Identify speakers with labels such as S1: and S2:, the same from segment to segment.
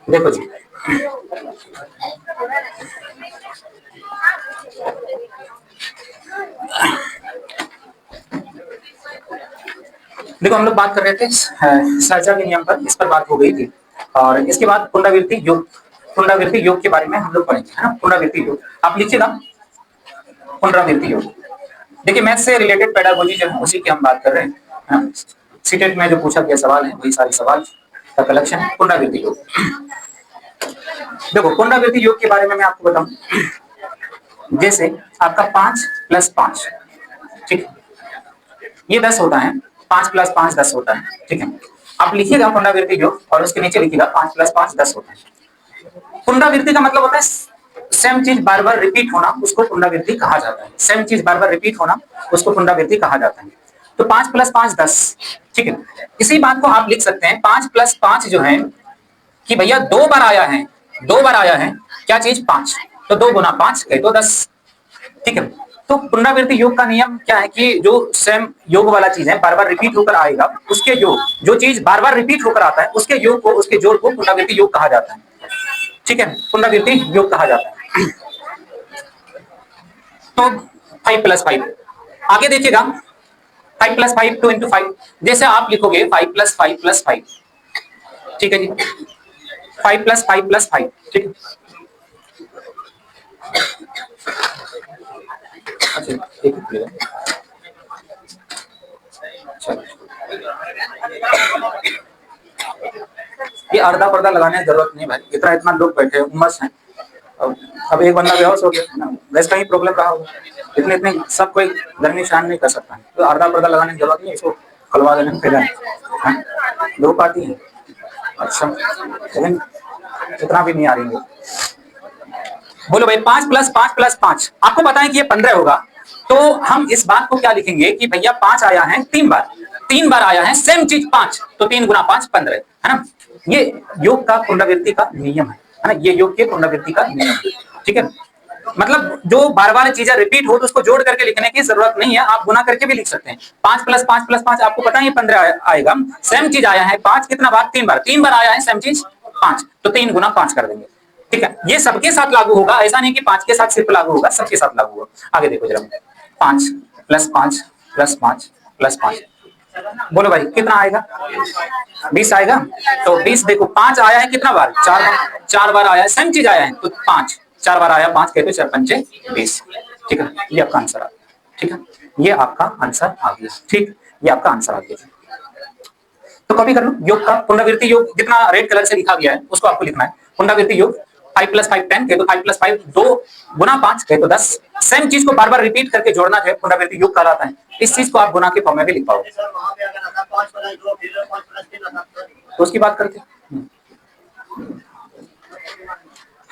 S1: देखो जी, देखो हम लोग बात कर रहे थे सर्चा के नियम पर, इस पर बात हो गई थी। और इसके बाद पुनरावृत्ति योग के बारे में हम लोग पढ़ेंगे, है ना। पुनरावृत्ति योग आप लिखिएगा, पुनरावृत्ति योग। देखिए मैथ से रिलेटेड पेडागोजी जो है उसी की हम बात कर रहे हैं। सीटेट में जो पूछा गया सवाल है वही सारे सवाल का कलेक्शन है, पुनरावृत्ति योग। देखो पुनरावृत्ति योग के बारे में मैं आपको बताऊं, जैसे आपका 5 + 5, ठीक है, ये 10 होता है। 5 + 5 10 होता है, ठीक है। आप लिखिएगा पुनरावृत्ति योग और उसके नीचे लिखिएगा 5 + 5 10 होता है। पुनरावृत्ति का मतलब होता है सेम चीज बार बार रिपीट होना, उसको पुनरावृत्ति कहा जाता है। सेम चीज बार बार रिपीट होना उसको पुनरावृत्ति कहा जाता है। तो 5 + 5 10, ठीक है। इसी बात को आप लिख सकते हैं 5 + 5 जो है कि भैया 2 बार आया है, 2 बार आया है क्या चीज 5, तो 2 × 5 कहे तो 10, ठीक है। तो पुनरावृत्ति योग का नियम क्या है कि जो सेम योग वाला चीज है बार बार रिपीट होकर आएगा, उसके योग, जो चीज बार बार रिपीट होकर आता है उसके योग को, उसके जोड़ को पुनरावृत्ति योग कहा जाता है, ठीक है। पुनरावृत्ति योग कहा जाता है। तो 5 + 5 आगे देखिएगा, 5 + 5 2 × 5, जैसे आप लिखोगे 5 + 5 + 5, ठीक है जी, 5 + 5 + 5, ठीक है। अच्छा एक मिनट, ये अर्धा पर्दा लगाने की जरूरत नहीं भाई, इतना लोग बैठे हैं, उमस है। अब एक बंदा बेहोश हो गया, गैस का ही प्रॉब्लम रहा होगा, इतने सब कोई गर्मी सहन नहीं कर सकता, तो अर्धा पर्दा लगाने की जरूरत नहीं, इसको खुलवा देने फिर दो पार्टी है। अच्छा लेकिन इतना भी नहीं आ रही है। बोलो भाई 5 + 5 + 5 आपको बताएं कि ये 15 होगा, तो हम इस बात को क्या लिखेंगे कि भैया 5 आया है 3 बार, 3 बार आया है सेम चीज 5, तो 3 × 5 15, है ना। ये योग का पुनरावृत्ति का नियम है ना, ये योग के पुनरावृत्ति का नियम है, ठीक है। मतलब जो बार बार चीजें रिपीट हो तो उसको जोड़ करके लिखने की जरूरत नहीं है, आप गुना करके भी लिख सकते हैं। 5 + 5 + 5 आपको पता है 15 आएगा, सेम चीज आया है 5 कितना बार, 3 बार, 3 बार आया है सेम चीज 5, तो 3 × 5 कर देंगे, ठीक है। ये सबके साथ लागू होगा, ऐसा नहीं कि 5 के साथ सिर्फ लागू होगा, सबके साथ लागू होगा। आगे देखो जरा, 5 + 5 + 5 + 5, बोलो भाई कितना आएगा, 20 आएगा। तो 20 देखो 5 आया है कितना बार, 4 बार, 4 बार आया है सेम चीज आया है, तो 5 4 बार आया, 5 कहते 4 × 5 = 20, ठीक है। ये आपका आंसर आ गया, ठीक है, ये आपका आंसर आ गया, ठीक, ये आपका आंसर आ गया। तो कॉपी कर लो, योग का पुनरावृत्ति योग जितना रेड कलर से लिखा गया है उसको आपको लिखना है। पुनरावृत्ति योग 5 + 5 10 कहे तो 5 + 5 2 × 5 कहे तो 10, सेम चीज को बार बार रिपीट करके जोड़ना जो है पुनरावृत्ति योग कहलाता है। इस चीज को आप गुना के फॉर्म में भी लिख पाओगे। तो उसकी बात करते हैं,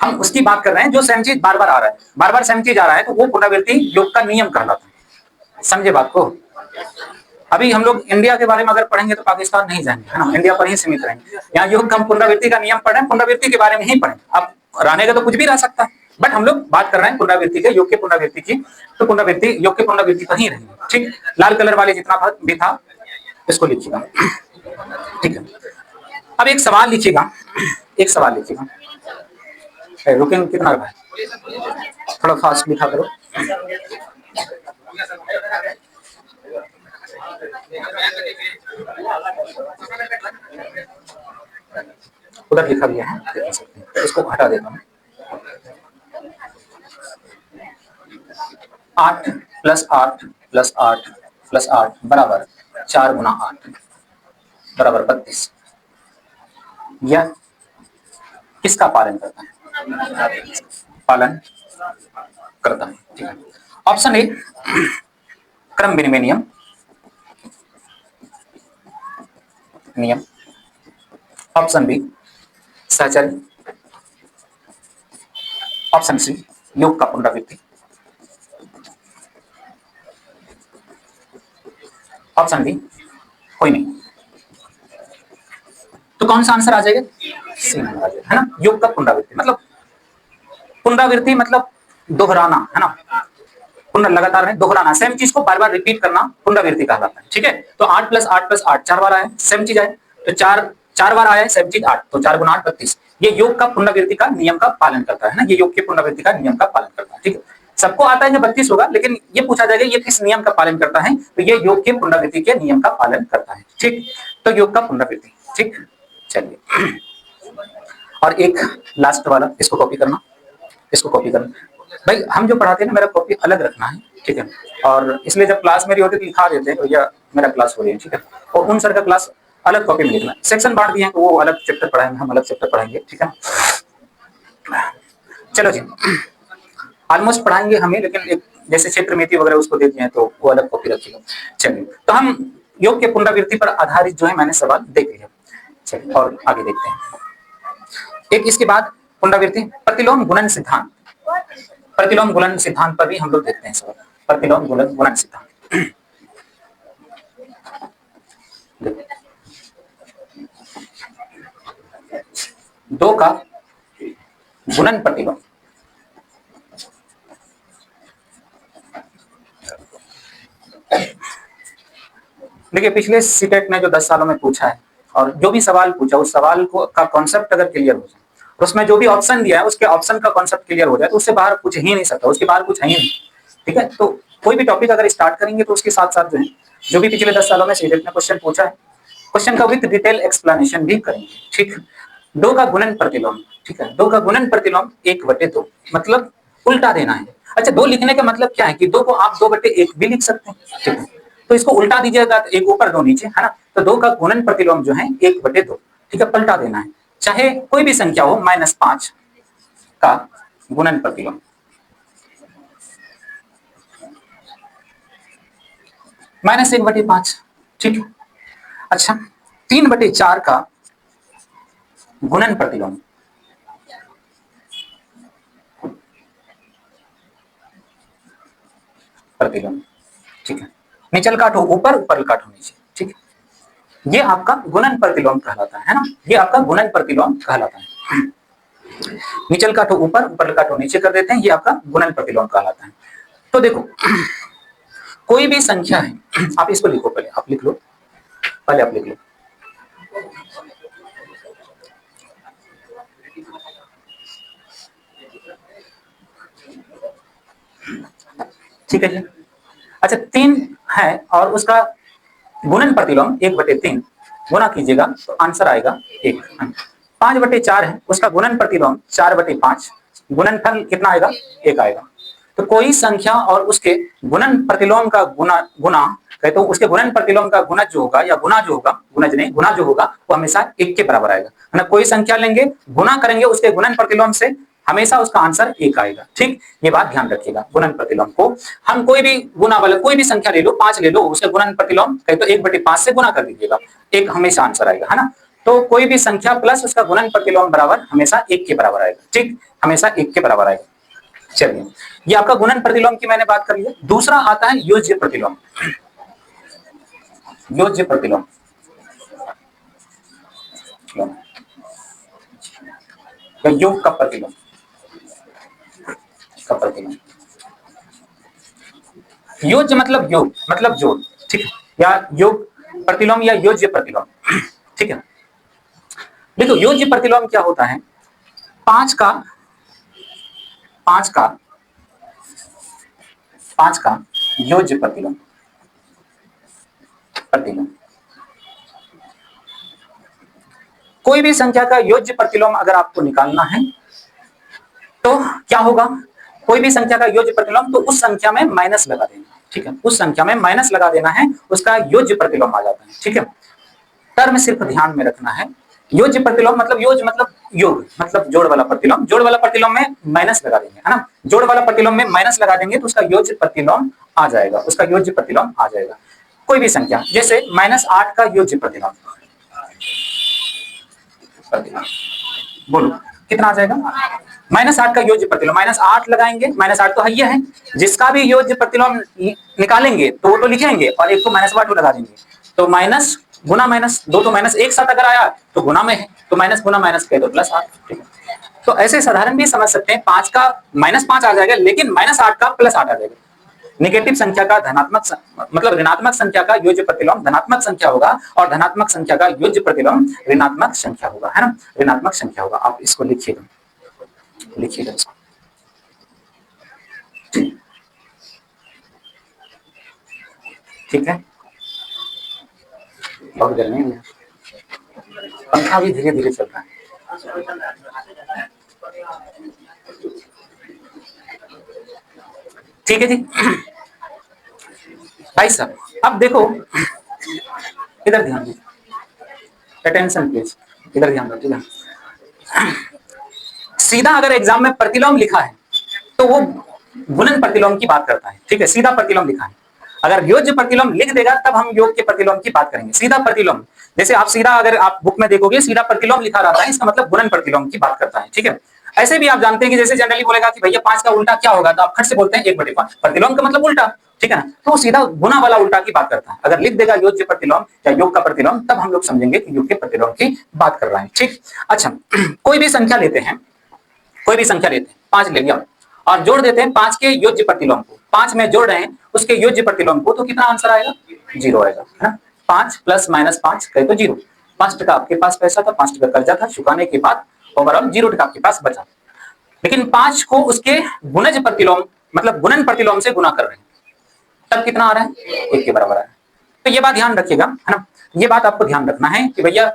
S1: हम उसकी बात कर रहे हैं जो सेम चीज बार बार आ रहा है, बार बार सेम चीज आ रहा है, तो वो पुनरावृत्ति योग का नियम कहलाता है। समझे बात को। अभी हम लोग इंडिया के बारे में अगर पढ़ेंगे तो पाकिस्तान नहीं जाएंगे, है ना, इंडिया पर ही सीमित रहेंगे। यहाँ योग हम पुनरावृत्ति का नियम पढ़े, पुनरावृत्ति के बारे में ही पढ़े। अब रहने का तो कुछ भी रह सकता है, बट हम लोग बात कर रहे हैं पुनरावृत्ति के, योग के पुनरावृत्ति की, तो पुनरावृत्ति योग के पुनरावृत्ति पर ही रहेंगे, ठीक। लाल कलर वाले जितना भी था इसको लिखिएगा, ठीक है। अब एक सवाल लिखिएगा, एक सवाल लिखिएगा, रुकेंगे कितना रहा है, थोड़ा फास्ट लिखा करो। उधर लिखा गया है, इसको हटा देता हूँ। 8 + 8 + 8 + 8 बराबर 4 × 8 बराबर 32। यह किसका पालन करता है, पालन करता है, ठीक है। ऑप्शन ए क्रम विनिमय नियम, नियम। ऑप्शन बी सहचर्य, ऑप्शन सी योग का पुनरावृत्ति, ऑप्शन डी कोई नहीं। तो कौन सा आंसर आ जाएगा, सी आ जाएगा, है ना। योग का पुनरावृत्ति मतलब, पुनरावृत्ति मतलब दोहराना, है ना, लगातार है दोहराना, सेम चीज को बार बार रिपीट करना पुनरावृत्ति कहलाता है, ठीक है। तो 8 + 8 + 8 4 बार आया, सेम चीज आए, तो 4 4 बार आया है 17 8, तो 4 गुना 8 32। ये योग का पुनरावृत्ति का नियम का पालन करता है ना, ये योग के पुनरावृत्ति का नियम का पालन करता है। ठीक है, सबको आता है कि 32 होगा, लेकिन ये पूछा जाएगा ये किस नियम का पालन करता है, तो ये योग के पुनरावृत्ति के नियम का पालन करता है। ठीक, तो योग का पुनरावृत्ति। ठीक, चलिए और एक लास्ट वाला, इसको कॉपी करना, इसको कॉपी करना। भाई हम जो पढ़ाते हैं ना, मेरा कॉपी अलग रखना है, ठीक है, और इसलिए जब क्लास मेरी होती है तो लिखा देते हैं भैया मेरा क्लास हो रही है, ठीक है, और उन सर का क्लास अलग कॉपी में लिखना। सेक्शन बांट दिए हैं तो वो अलग चैप्टर पढ़ाएंगे, हम अलग चैप्टर पढ़ाएंगे, ठीक है। चलो जी, ऑलमोस्ट पढ़ाएंगे हमें, लेकिन एक जैसे क्षेत्रमिति वगैरह उसको दे दिए हैं तो वो अलग कॉपी रखिएगा। चलिए, तो हम योग के पुनरावृत्ति पर आधारित जो है मैंने सवाल देख लिया। चलिए और आगे देखते हैं। एक इसके बाद पुनरावृत्ति प्रतिलोम गुणन सिद्धांत, प्रतिलोम गुणन सिद्धांत पर भी हम लोग देखते हैं सवाल। प्रतिलोम गुणन सिद्धांत, दो का गुणन प्रतिलोम। देखिए पिछले सीटेट ने जो 10 सालों में पूछा है और जो भी सवाल पूछा उस सवाल को का कॉन्सेप्ट अगर क्लियर हो जाए, उसमें जो भी ऑप्शन दिया है उसके ऑप्शन का कॉन्सेप्ट क्लियर हो जाए तो उससे बाहर पूछ ही नहीं सकता, उसके बाहर कुछ है ही नहीं। ठीक है, तो कोई भी टॉपिक अगर स्टार्ट करेंगे तो उसके साथ साथ जो है जो भी पिछले 10 सालों में सीटेट ने क्वेश्चन पूछा है, क्वेश्चन का विद डिटेल एक्सप्लेनेशन भी करेंगे। ठीक, दो का गुणन प्रतिलोम, ठीक है, दो का गुणन प्रतिलोम 1/2 मतलब उल्टा देना है। अच्छा, दो लिखने का मतलब क्या है कि दो को आप 2/1 भी लिख सकते हैं, ठीक है, तो इसको उल्टा दीजिएगा तो एक ऊपर दो नीचे, है ना, तो दो का गुणन प्रतिलोम जो है 1/2, ठीक है, पलटा देना है। चाहे कोई भी संख्या हो, -5 का गुणन प्रतिलोम, -1/5, ठीक है। अच्छा, 3/4 का गुणन प्रतिलोम, ठीक है, निचल काटो ऊपर, ऊपर काटो नीचे, ठीक है, ये आपका गुणन प्रतिलोम कहलाता है ना, ये आपका गुणन प्रतिलोम कहलाता है। निचल काटो ऊपर, ऊपर काटो नीचे कर देते हैं, ये आपका गुणन प्रतिलोम कहलाता है। तो देखो कोई भी संख्या है, आप इसको लिखो, पहले आप लिख लो, पहले आप लिख लो, ठीक है जी। अच्छा, 3 है और उसका गुणन प्रतिलोम 1/3 गुना कीजिएगा तो आंसर आएगा 1। 5/4 है, उसका गुणन प्रतिलोम 4/5, गुणनफल कितना आएगा, 1 आएगा। तो कोई संख्या और उसके गुणन प्रतिलोम का गुना कहे तो उसके गुणन प्रतिलोम का गुणज जो होगा या गुना जो होगा, गुणज नहीं गुना जो होगा वो हमेशा 1 के बराबर आएगा, है ना। कोई संख्या लेंगे, गुना करेंगे उसके गुणन प्रतिलोम से, हमेशा उसका आंसर 1 आएगा। ठीक, ये बात ध्यान रखिएगा। गुणन प्रतिलोम को हम कोई भी गुना वाला कोई भी संख्या ले लो, 5 ले लो, उसके गुणन प्रतिलोम कहे तो 1/5 से गुना कर दीजिएगा, 1 हमेशा आंसर आएगा, है ना। तो कोई भी संख्या प्लस उसका गुणन प्रतिलोम बराबर हमेशा 1 के बराबर आएगा। ठीक, हमेशा 1 के बराबर आएगा। चलिए, ये आपका गुणन प्रतिलोम की मैंने बात कर ली है। दूसरा आता है योज्य प्रतिलोम। योज्य प्रतिलोम, योग का प्रतिलोम, का प्रतिलोम। योज्य मतलब योग मतलब जोड़, ठीक है, या योग प्रतिलोम या योज्य प्रतिलोम, ठीक है। देखो योज्य प्रतिलोम क्या होता है, 5 का योज्य प्रतिलोम, कोई भी संख्या का योज्य प्रतिलोम अगर आपको निकालना है तो क्या होगा, कोई भी संख्या का योज्य प्रतिलोम, तो उस संख्या में माइनस लगा देना, ठीक है, उस संख्या में माइनस लगा देना है, उसका योज्य प्रतिलोम आ जाता है। ठीक है, टर्म सिर्फ ध्यान में रखना है। योज्य प्रतिलोम मतलब योग मतलब जोड़ वाला प्रतिलोम, जोड़ वाला प्रतिलोम में माइनस लगा देंगे, है ना, जोड़ वाला प्रतिलोम में माइनस लगा देंगे तो उसका योज्य प्रतिलोम आ जाएगा, उसका योज्य प्रतिलोम आ जाएगा। कोई भी संख्या जैसे -8 का योज्य प्रतिलोम, बोलो कितना आ जाएगा, -8 का योज्य प्रतिलोम, -8 लगाएंगे, -8 तो है, जिसका भी योज्य प्रतिलोम निकालेंगे तो वो तो लिखेंगे और एक को -8 लगा देंगे, तो माइनस गुना माइनस, दो तो माइनस एक साथ अगर आया तो गुना में है, तो माइनस गुना माइनस कह दो +8। ठीक है, तो ऐसे साधारण भी समझ सकते हैं, 5 का -5 आ जाएगा, लेकिन -8 का +8 आ जाएगा, नेगेटिव संख्या का मतलब ऋणात्मक संख्या का योज्य प्रतिलोम धनात्मक संख्या होगा और धनात्मक संख्या का योज्य प्रतिलोम ऋणात्मक संख्या होगा, है ना, ऋणात्मक संख्या होगा। आप इसको लिखिएगा इसको। ठीक है, बहुत गर्मी है, पंखा भी धीरे धीरे चल रहा है। ठीक है जी भाई साहब, अब देखो इधर ध्यान दीजिए, अटेंशन प्लीज, इधर ध्यान दीजिए। सीधा अगर एग्जाम में प्रतिलोम लिखा है तो वो गुणन प्रतिलोम की बात करता है, ठीक है, सीधा प्रतिलोम लिखा है। अगर योज्य प्रतिलोम लिख देगा तब हम योग के प्रतिलोम की बात करेंगे। सीधा प्रतिलोम, जैसे आप सीधा अगर आप बुक में देखोगे सीधा प्रतिलोम लिखा रहता है, इसका मतलब गुणन प्रतिलोम की बात करता है, ठीक है। ऐसे भी आप जानते हैं कि जैसे जनरली बोलेगा कि भैया 5 का उल्टा क्या होगा, तो आप खट से बोलते हैं 1/5, प्रतिलोम का मतलब उल्टा, ठीक है ना, तो सीधा गुना वाला उल्टा की बात करता है। अगर लिख देगा योज्य प्रतिलोम या योग का प्रतिलोम, तब हम लोग समझेंगे कि योग के प्रतिलोम की बात कर रहा है, ठीक। अच्छा, कोई भी संख्या लेते हैं, 5 ले लिया और जोड़ देते हैं 5 के योज्य प्रतिलोम को, 5 में जोड़ रहे हैं उसके योज्य प्रतिलोम को, तो कितना आंसर आएगा, 0 आएगा, है ना। 5 + -5 कहे तो 0। 5 टका आपके पास पैसा था, 5 टका कर्जा था, चुकाने के बाद ओवरऑल 0 टका आपके पास बचा। लेकिन 5 को उसके गुणज प्रतिलोम मतलब गुणन प्रतिलोम से गुना कर रहे हैं, तब कितना आ रहा है, 1 के बराबर आ रहा है। तो ये बात ध्यान रखिएगा, है ना, ये बात आपको ध्यान रखना है कि भैया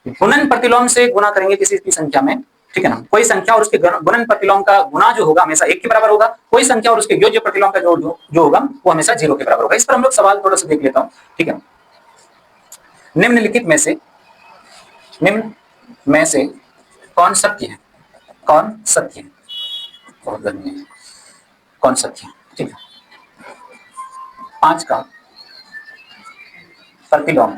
S1: गुणन प्रतिलोम से गुना करेंगे किसी भी संख्या में, ठीक है ना, कोई संख्या और उसके गुणन प्रतिलोम का गुना जो होगा हमेशा 1 के बराबर होगा, कोई संख्या और उसके योज्य प्रतिलोम का जो होगा वो हमेशा 0 के बराबर होगा। इस पर हम लोग सवाल थोड़ा सा देख लेता हूं, ठीक है। निम्नलिखित में से कौन सत्य है, बहुत गर्मी है, कौन सत्य है, ठीक है। 5 का प्रतिलोम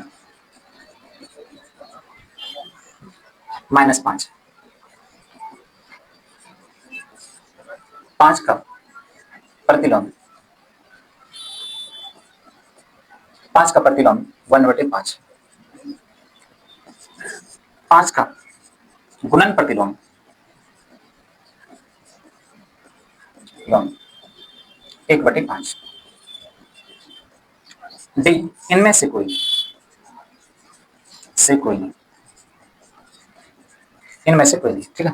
S1: -5, 5 का प्रतिलोम 1/5, 5 का गुणन प्रतिलोम 1/5। डी, इनमें से कोई नहीं, इनमें से कोई नहीं, ठीक है।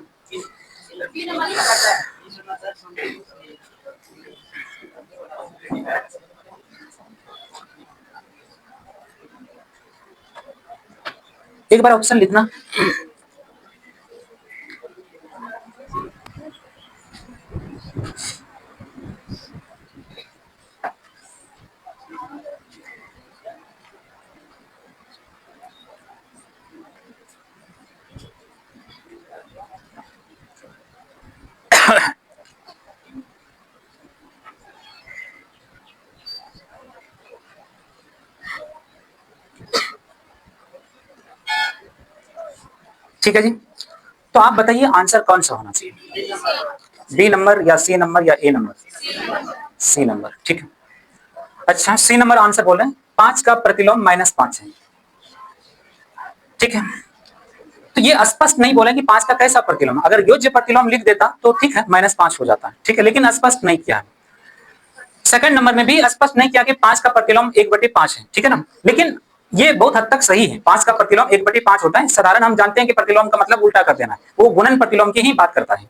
S1: एक बार ऑप्शन लिखना। ठीक है जी, तो आप बताइए आंसर कौन सा होना चाहिए, बी नंबर या सी नंबर या ए नंबर, सी नंबर, ठीक है। अच्छा, सी नंबर आंसर बोल रहे हैं, 5 का प्रतिलोम -5 है, ठीक है। तो ये स्पष्ट नहीं बोला कि 5 का कैसा प्रतिलोम, अगर योज्य प्रतिलोम लिख देता तो ठीक है -5 हो जाता है, ठीक है, लेकिन स्पष्ट नहीं किया। सेकंड नंबर में भी स्पष्ट नहीं किया कि 5 का प्रतिलोम 1/5 है, ठीक है ना, लेकिन ये बहुत हद तक सही है। 5 का प्रतिलोम 1/5 होता है, साधारण हम जानते हैं कि प्रतिलोम का मतलब उल्टा कर देना है, वो गुणन प्रतिलोम की ही बात करता है।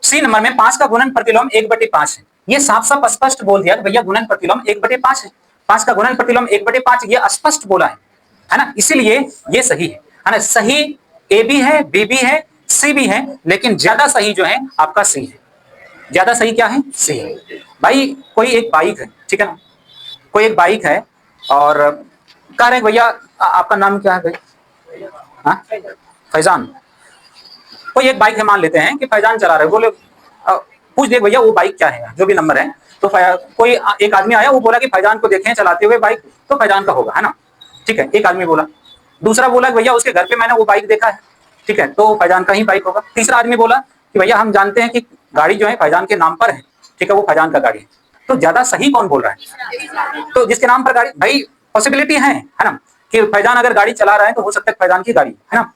S1: सी नंबर में 5 का गुणन प्रतिलोम 1/5 है, ये साफ साफ स्पष्ट बोल दिया भैया गुणन प्रतिलोम 1/5 है, 5 का गुणन प्रतिलोम 1/5 ये स्पष्ट बोला है ना, इसीलिए ये सही है ना। सही ए भी है, बी भी है, सी भी है, लेकिन ज्यादा सही जो है आपका सी है। ज्यादा सही क्या है, सी है। भाई कोई एक बाइक है, ठीक है ना, कोई एक बाइक है और कह रहे भैया आपका नाम क्या है भाई, हाँ फैजान, कोई एक बाइक है मान लेते हैं कि फैजान चला रहे, बोले पूछ दे भैया वो बाइक क्या है, जो भी नंबर है, तो कोई एक आदमी आया, वो बोला कि फैजान को देखें चलाते हुए बाइक, तो फैजान का होगा, है ना, ठीक है, एक आदमी बोला। दूसरा बोला भैया उसके घर पे मैंने वो बाइक देखा है, ठीक है, तो फैजान का ही बाइक होगा। तीसरा आदमी बोला कि भैया हम जानते हैं कि गाड़ी जो है फैजान के नाम पर है, ठीक है, वो फैजान का गाड़ी है। तो ज्यादा सही कौन बोल रहा है, तो जिसके नाम पर गाड़ी, भाई पॉसिबिलिटी है ना, कि फैजान अगर गाड़ी चला रहा है तो हो सकता है फैजान की गाड़ी, है ना,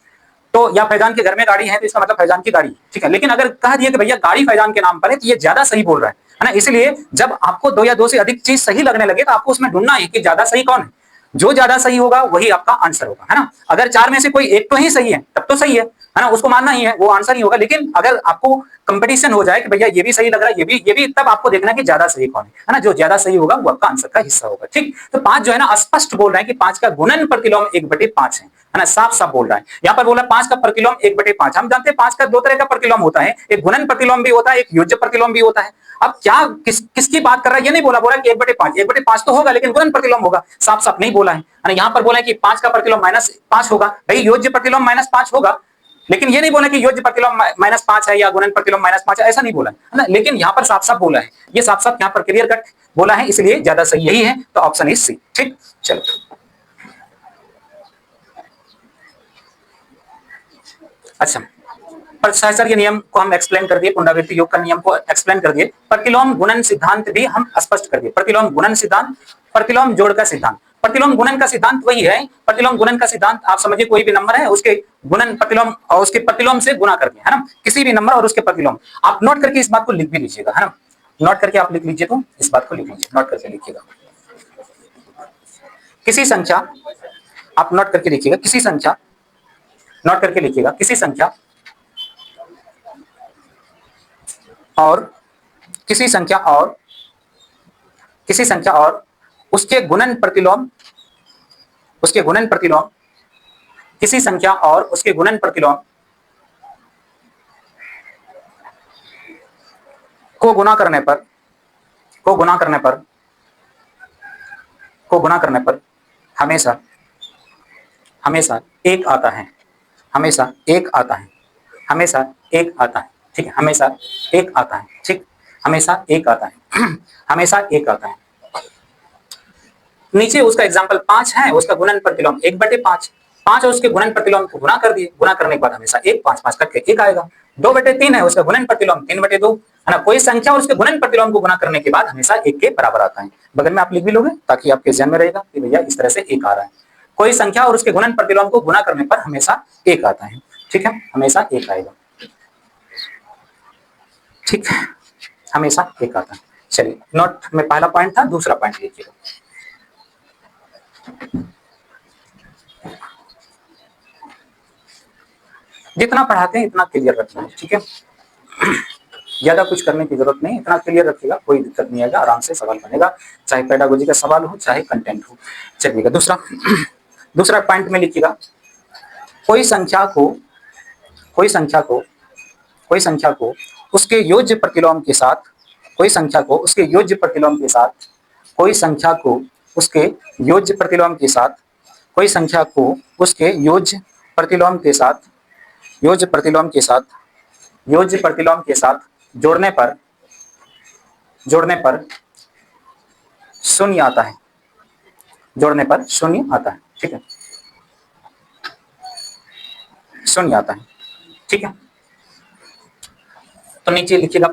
S1: तो या फैजान के घर में गाड़ी है तो इसका मतलब फैजान की गाड़ी, ठीक है। लेकिन अगर कह दिया कि भैया गाड़ी फैजान के नाम पर है, तो ये ज्यादा सही बोल रहा है। है ना। इसलिए जब आपको दो या दो से अधिक चीज सही लगने लगे तो आपको उसमें ढूंढना है कि ज्यादा सही कौन है। जो ज्यादा सही होगा वही आपका आंसर होगा, है ना। अगर चार में से कोई एक तो ही सही है तब तो सही है ना, उसको मानना ही है, वो आंसर ही होगा। लेकिन अगर आपको कंपटीशन हो जाए कि भैया ये भी सही लग रहा है, ये भी, तब आपको देखना कि ज्यादा सही कौन है ना। जो ज्यादा सही होगा वो आपका आंसर का हिस्सा होगा। ठीक, तो 5 जो है ना स्पष्ट बोल रहे हैं कि 5 का गुणन प्रतिलोम 1/5 है ना, साफ साफ बोल रहा है। यहाँ पर बोला 5 का प्रतिलोम 1/5। हम जानते हैं 5 का दो तरह का प्रतिलोम होता है, एक गुणन प्रतिलोम भी होता है, एक योज्य प्रतिलोम भी होता है। अब क्या किसकी बात कर रहा है ये नहीं बोला, बोला कि 1/5, 1/5 तो होगा लेकिन गुणन प्रतिलोम होगा, साफ साफ नहीं बोला है। यहाँ पर बोला है कि 5 का प्रतिलोम -5 होगा, भाई योज्य प्रतिलोम -5 होगा, लेकिन ये नहीं बोला कि योज्य प्रतिलोम -5 है या गुणन प्रतिलोम -5 है, ऐसा नहीं बोला है ना। लेकिन यहाँ पर साफ साफ बोला है, ये साफ साफ यहाँ पर क्लियर कट बोला है, इसलिए ज्यादा सही यही है, तो ऑप्शन इज सी। ठीक, चलो अच्छा, पर सर ये नियम को हम एक्सप्लेन कर दिए, पुनरावृत्ति योग का नियम को एक्सप्लेन कर दिए, प्रतिलोम गुणन सिद्धांत भी हम स्पष्ट कर दिए। प्रतिलोम गुणन सिद्धांत, प्रतिलोम जोड़ का सिद्धांत। प्रतिलोम गुणन का सिद्धांत वही है, प्रतिलोम गुणन का सिद्धांत आप समझिए, कोई भी नंबर है उसके गुणन प्रतिलोम और उसके प्रतिलोम से गुणा करके, है ना, किसी भी नंबर और उसके प्रतिलोम। आप नोट करके इस बात को लिख भी लीजिएगा, है ना, नोट करके आप लिख लीजिए, तो इस बात को लिख लीजिए, नोट करके लिखिएगा। किसी संख्या, आप नोट करके लिखिएगा, किसी संख्या, नोट करके लिखिएगा, किसी संख्या और किसी संख्या और किसी संख्या और उसके गुणन प्रतिलोम, उसके गुणन प्रतिलोम, किसी संख्या और उसके गुणन प्रतिलोम को गुणा करने पर, को गुणा करने पर, को गुणा करने पर हमेशा, हमेशा एक आता है, हमेशा एक आता है, हमेशा एक आता है। ठीक है, हमेशा एक आता है। ठीक, हमेशा एक आता है, हमेशा एक आता है। नीचे उसका एग्जाम्पल 5 है, उसका गुणन प्रतिलोम 1/5, 5 और उसके गुणन प्रतिलोम को गुणा कर दिए, गुणा करने के बाद हमेशा एक, 5 5 करके एक आएगा। 2/3 है, उसका गुणन प्रतिलोम 3/2, है ना। कोई संख्या और उसके गुणन प्रतिलोम को गुणा करने के बाद हमेशा एक के बराबर आता है। बगल में आप लिख भी लोगे ताकि आपके ध्यान में रहेगा कि भैया इस तरह से एक आ रहा है। कोई संख्या और उसके गुणन प्रतिलोम को गुणा करने पर हमेशा एक आता है। ठीक है, हमेशा एक आएगा। ठीक है, हमेशा एक आता है। चलिए, नोट में पहला पॉइंट था, दूसरा पॉइंट लिखिएगा। जितना पढ़ाते हैं इतना क्लियर रखना है। ठीक है, ज्यादा कुछ करने की जरूरत नहीं, इतना क्लियर रखिएगा, कोई दिक्कत नहीं आएगा, आराम से सवाल बनेगा, चाहे पेडागोजी का सवाल हो चाहे कंटेंट हो। चलिएगा, दूसरा, दूसरा पॉइंट में लिखिएगा, कोई संख्या को, कोई संख्या को, कोई संख्या को उसके योज्य प्रतिलोम के साथ, कोई संख्या को उसके योज्य प्रतिलोम के साथ, कोई संख्या को उसके योज्य प्रतिलोम के साथ, कोई संख्या को उसके योज्य प्रतिलोम के साथ, योज्य प्रतिलोम के साथ, योज्य प्रतिलोम के साथ जोड़ने पर, जोड़ने पर शून्य आता है, जोड़ने पर शून्य आता है। ठीक है, शून्य आता है। ठीक है, तो नीचे लिखिएगा